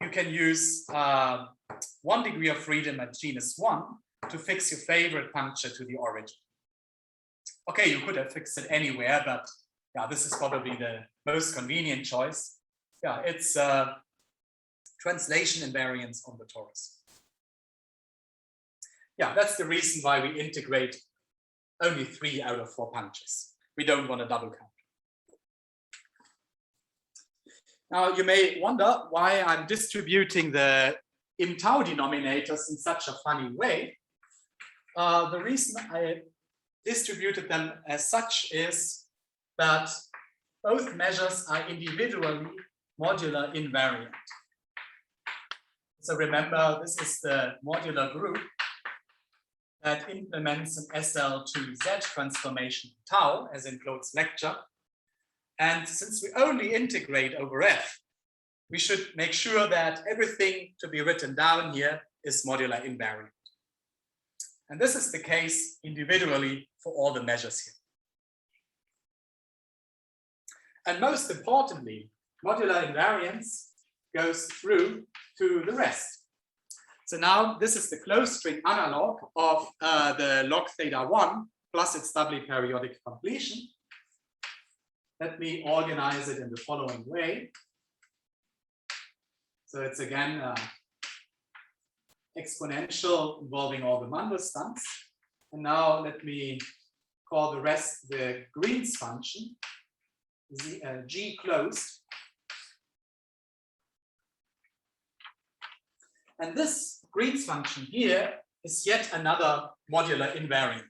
you can use 1 degree of freedom at genus 1 to fix your favorite puncture to the origin. Okay, you could have fixed it anywhere, but yeah, this is probably the most convenient choice. Yeah, it's translation invariance on the torus. Yeah, that's the reason why we integrate only 3 out of 4 punctures. We don't want a double count. Now, you may wonder why I'm distributing the im tau denominators in such a funny way. The reason I distributed them as such is that both measures are individually modular invariant. So remember, this is the modular group that implements an SL to Z transformation tau, as in Claude's lecture. And since we only integrate over F, we should make sure that everything to be written down here is modular invariant. And this is the case individually for all the measures here. And most importantly, modular invariance goes through to the rest. So now this is the closed string analog of the log theta 1 plus its doubly periodic completion. Let me organize it in the following way. So it's again exponential involving all the Mandel-Stunts. And now let me call the rest the Green's function, G closed. And this Green's function here is yet another modular invariant.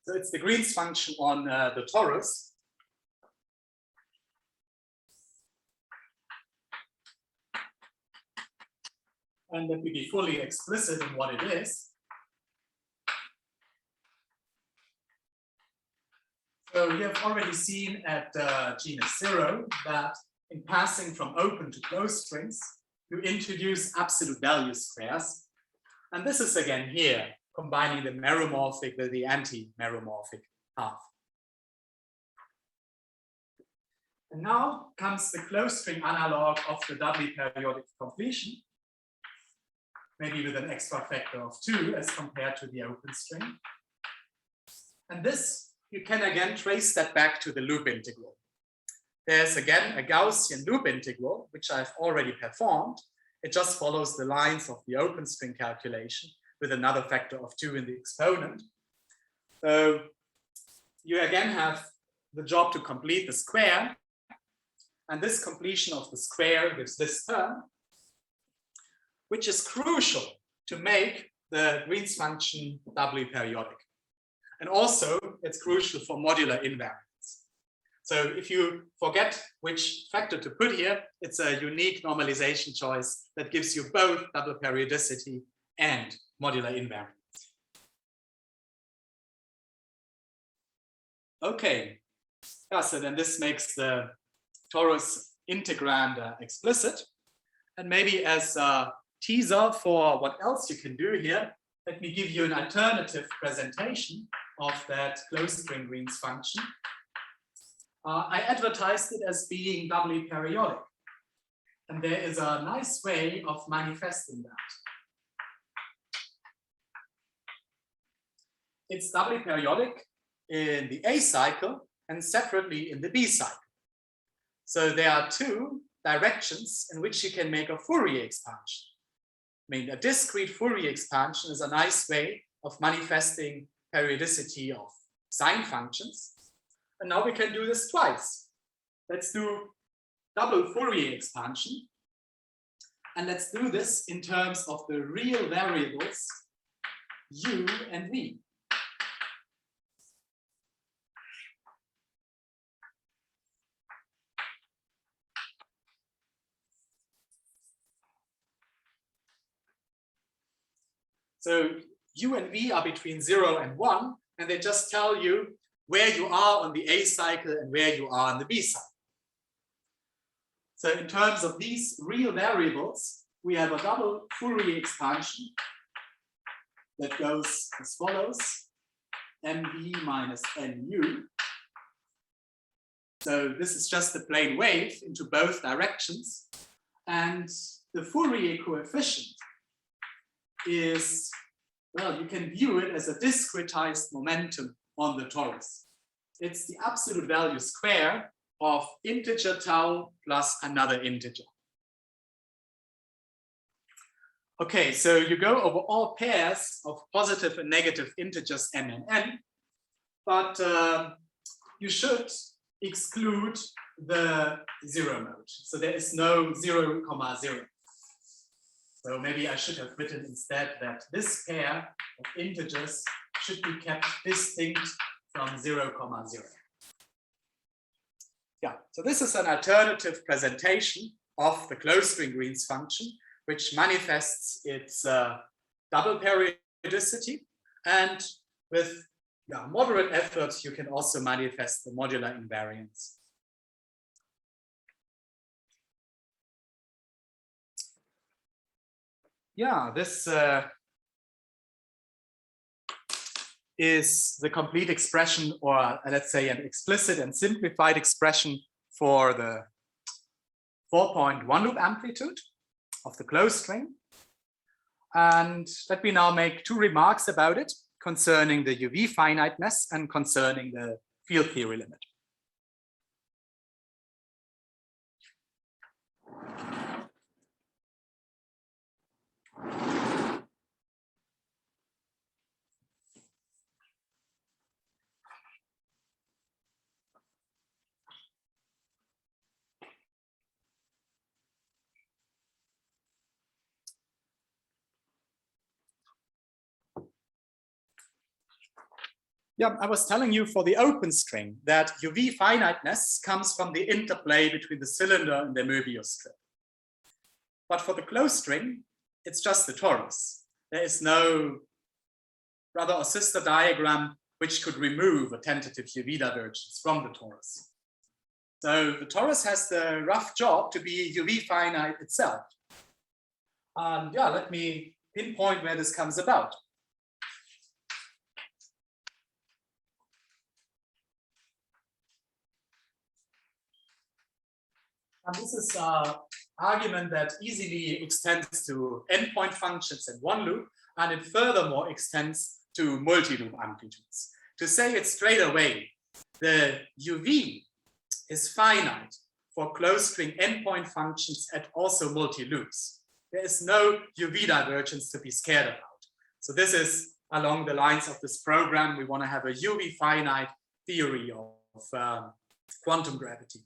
So it's the Green's function on the torus. And let me be fully explicit in what it is. So you have already seen at genus 0 that in passing from open to closed strings, you introduce absolute value squares. And this is again here, combining the meromorphic with the anti-meromorphic half. And now comes the closed string analog of the doubly periodic completion, maybe with an extra factor of 2 as compared to the open string. And this, you can again trace that back to the loop integral. There's again a Gaussian loop integral, which I've already performed. It just follows the lines of the open string calculation with another factor of 2 in the exponent. So you again have the job to complete the square. And this completion of the square gives this term, which is crucial to make the Green's function doubly periodic. And also, it's crucial for modular invariance. So if you forget which factor to put here, it's a unique normalization choice that gives you both double periodicity and modular invariance. Okay, yeah, so then this makes the torus integrand explicit. And maybe as a teaser for what else you can do here, let me give you an alternative presentation of that closed string Green's function. I advertised it as being doubly periodic. And there is a nice way of manifesting that. It's doubly periodic in the A cycle and separately in the B cycle. So there are 2 directions in which you can make a Fourier expansion. I mean, a discrete Fourier expansion is a nice way of manifesting periodicity of sine functions. And now we can do this twice. Let's do double Fourier expansion. And let's do this in terms of the real variables u and v. So u and v are between 0 and 1, and they just tell you where you are on the A cycle and where you are on the B cycle. So in terms of these real variables, we have a double Fourier expansion that goes as follows, mv minus nu. So this is just a plain wave into both directions. And the Fourier coefficient is, well, you can view it as a discretized momentum on the torus. It's the absolute value square of integer tau plus another integer. Okay, so you go over all pairs of positive and negative integers m and n, but you should exclude the zero node. So there is no 0, 0. So maybe I should have written instead that this pair of integers should be kept distinct from 0, 0. Yeah, so this is an alternative presentation of the closed string Green's function, which manifests its double periodicity. And with moderate efforts, you can also manifest the modular invariance. Yeah, this is the complete expression, or let's say an explicit and simplified expression for the 4.1 loop amplitude of the closed string. And let me now make two remarks about it concerning the UV finiteness and concerning the field theory limit. Yeah, I was telling you for the open string that UV finiteness comes from the interplay between the cylinder and the Möbius strip. But for the closed string, it's just the torus. There is no brother or sister diagram which could remove a tentative UV divergence from the torus. So the torus has the rough job to be UV finite itself. And yeah, let me pinpoint where this comes about. And this is an argument that easily extends to endpoint functions in one loop, and it furthermore extends to multi-loop amplitudes. To say it straight away, the UV is finite for closed string endpoint functions at also multi-loops. There is no UV divergence to be scared about. So this is along the lines of this program. We want to have a UV finite theory of quantum gravity.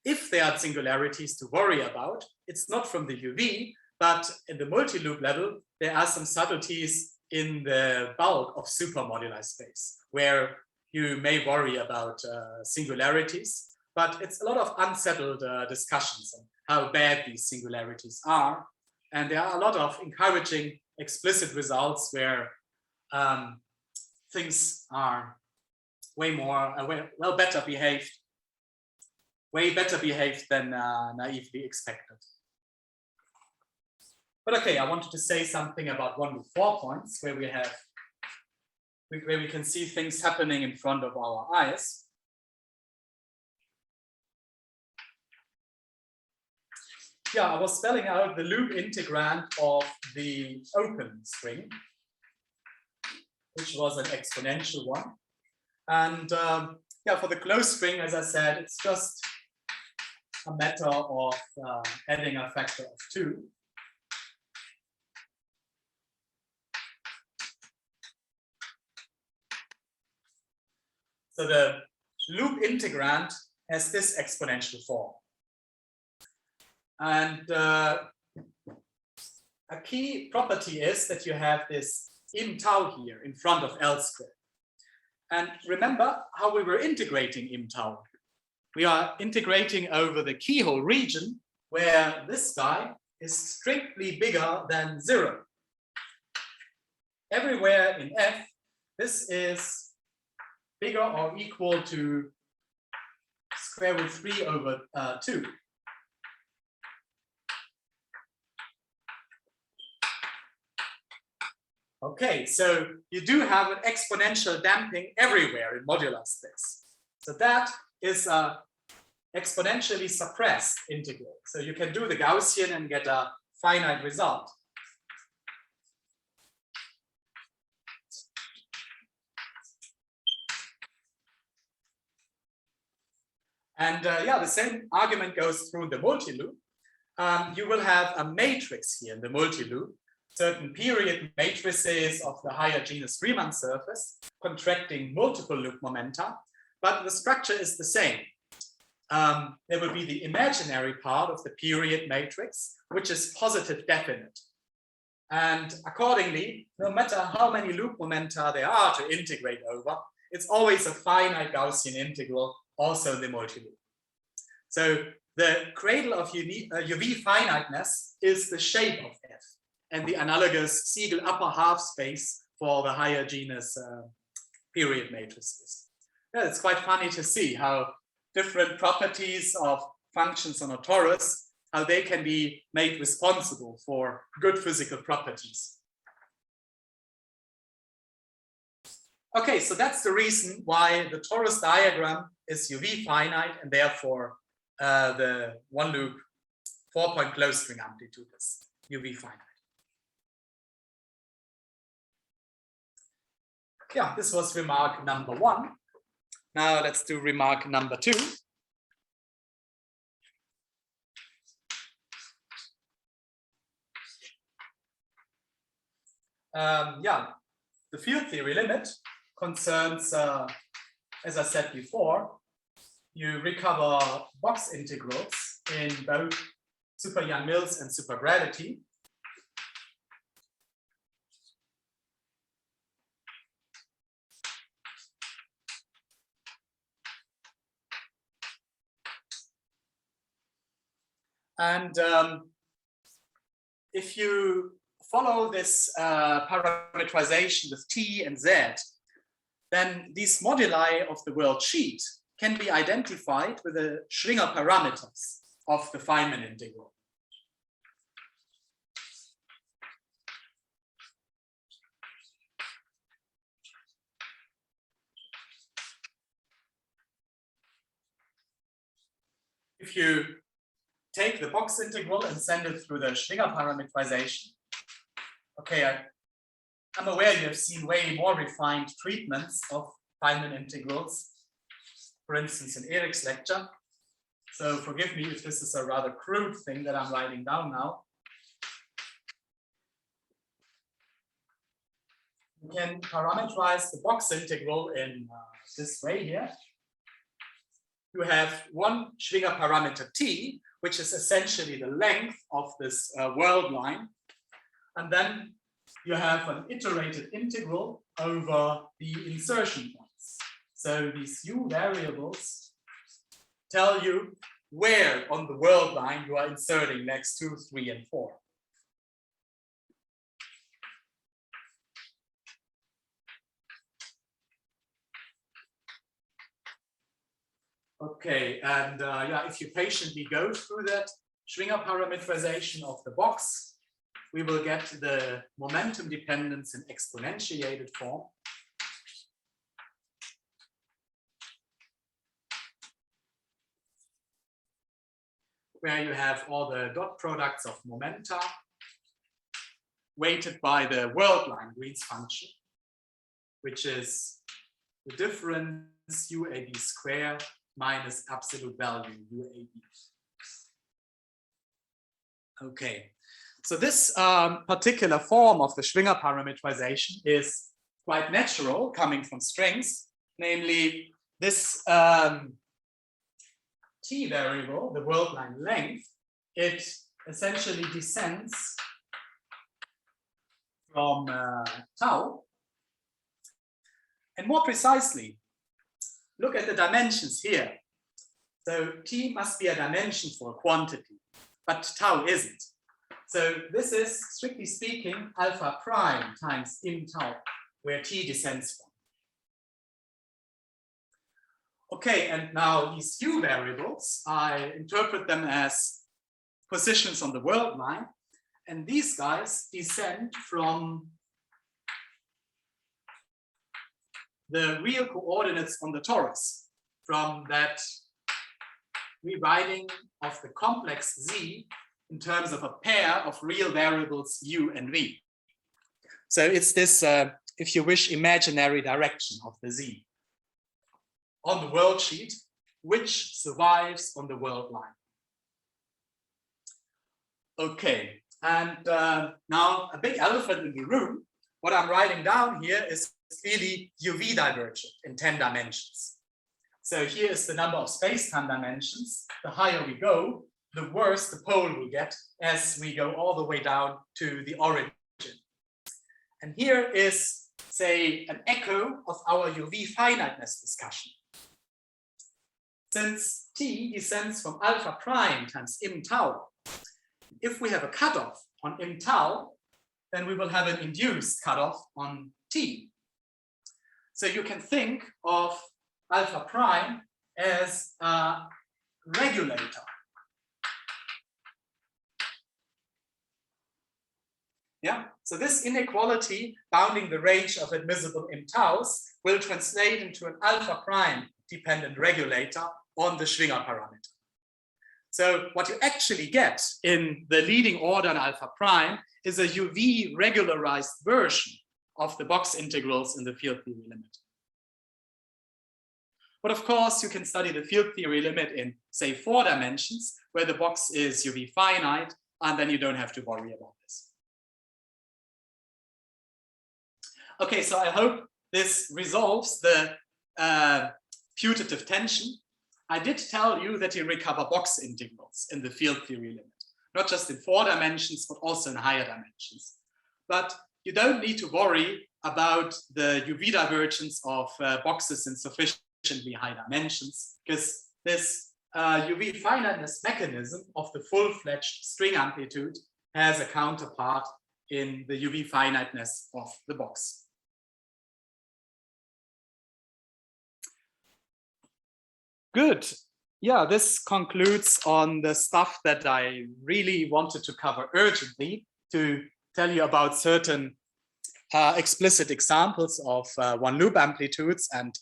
If there are singularities to worry about, it's not from the UV, but in the multi-loop level, there are some subtleties in the bulk of supermoduli space, where you may worry about singularities, but it's a lot of unsettled discussions on how bad these singularities are. And there are a lot of encouraging explicit results where things are way more, well, better behaved, way better behaved than naively expected. But okay, I wanted to say something about 1 loop 4 points where we can see things happening in front of our eyes. Yeah, I was spelling out the loop integrand of the open string, which was an exponential one. And yeah, for the closed string, as I said, it's just a matter of adding a factor of 2. So the loop integrand has this exponential form. And a key property is that you have this im tau here in front of L squared. And remember how we were integrating im tau. We are integrating over the keyhole region where this guy is strictly bigger than 0. Everywhere in F, this is bigger or equal to square root 3 over 2. Okay, so you do have an exponential damping everywhere in modular space. So that is a exponentially suppressed integral. So you can do the Gaussian and get a finite result. And yeah, the same argument goes through the multi-loop. You will have a matrix here in the multi-loop, certain period matrices of the higher genus Riemann surface, contracting multiple loop momenta, but the structure is the same. There will be the imaginary part of the period matrix, which is positive definite. And accordingly, no matter how many loop momenta there are to integrate over, it's always a finite Gaussian integral, also in the multi-loop. So the cradle of UV finiteness is the shape of F and the analogous Siegel upper half space for the higher genus period matrices. Yeah, it's quite funny to see how different properties of functions on a torus, how they can be made responsible for good physical properties. Okay, so that's the reason why the torus diagram is UV finite and therefore the one loop 4-point closed string amplitude is UV finite. Yeah, this was remark number 1. Now let's do remark number 2. Yeah, the field theory limit concerns, as I said before, you recover box integrals in both super Yang-Mills and supergravity. And if you follow this parametrization with T and Z, then these moduli of the world sheet can be identified with the Schwinger parameters of the Feynman integral. If you take the box integral and send it through the Schwinger parametrization, okay, I'm aware you have seen way more refined treatments of Feynman integrals, for instance, in Eric's lecture. So forgive me if this is a rather crude thing that I'm writing down now. You can parameterize the box integral in this way here. You have one Schwinger parameter T, which is essentially the length of this world line. And then you have an iterated integral over the insertion points. So these U variables tell you where on the world line you are inserting next 2, 3, and 4. Okay, and yeah, if you patiently go through that Schwinger parametrization of the box, we will get the momentum dependence in exponentiated form. Where you have all the dot products of momenta weighted by the world line Green's function, which is the difference UAB squared minus absolute value UAB. Okay, so this particular form of the Schwinger parametrization is quite natural, coming from strings, namely this T variable, the world line length, it essentially descends from tau. And more precisely, look at the dimensions here. So T must be a dimension for a quantity, but tau isn't. So this is, strictly speaking, alpha prime times in tau, where T descends from. Okay, and now these U variables, I interpret them as positions on the world line, and these guys descend from the real coordinates on the torus from that rewriting of the complex Z in terms of a pair of real variables U and V. So it's this, if you wish, imaginary direction of the Z on the world sheet, which survives on the world line. Okay, and now a big elephant in the room. What I'm writing down here is clearly UV divergent in 10 dimensions. So here is the number of space-time dimensions. The higher we go, the worse the pole will get as we go all the way down to the origin. And here is, say, an echo of our UV finiteness discussion. Since T descends from alpha prime times im tau, if we have a cutoff on im tau, then we will have an induced cutoff on T. So you can think of alpha prime as a regulator. Yeah, so this inequality bounding the range of admissible im taus will translate into an alpha prime dependent regulator on the Schwinger parameter. So what you actually get in the leading order in alpha prime is a UV regularized version of the box integrals in the field theory limit. But of course, you can study the field theory limit in, say, 4 dimensions, where the box is UV finite, and then you don't have to worry about this. Okay, so I hope this resolves the putative tension. I did tell you that you recover box integrals in the field theory limit, not just in 4 dimensions, but also in higher dimensions. But you don't need to worry about the UV divergence of boxes in sufficiently high dimensions, because this UV finiteness mechanism of the full-fledged string amplitude has a counterpart in the UV finiteness of the box. Good. Yeah, this concludes on the stuff that I really wanted to cover urgently, to tell you about certain explicit examples of one loop amplitudes and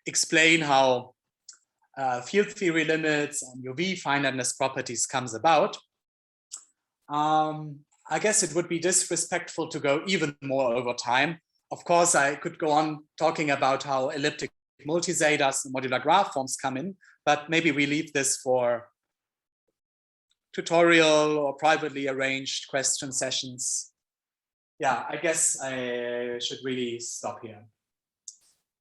explain how field theory limits and UV finiteness properties comes about. I guess it would be disrespectful to go even more over time. Of course, I could go on talking about how elliptic multizetas and modular graph forms come in, but maybe we leave this for tutorial or privately arranged question sessions. Yeah, I guess I should really stop here.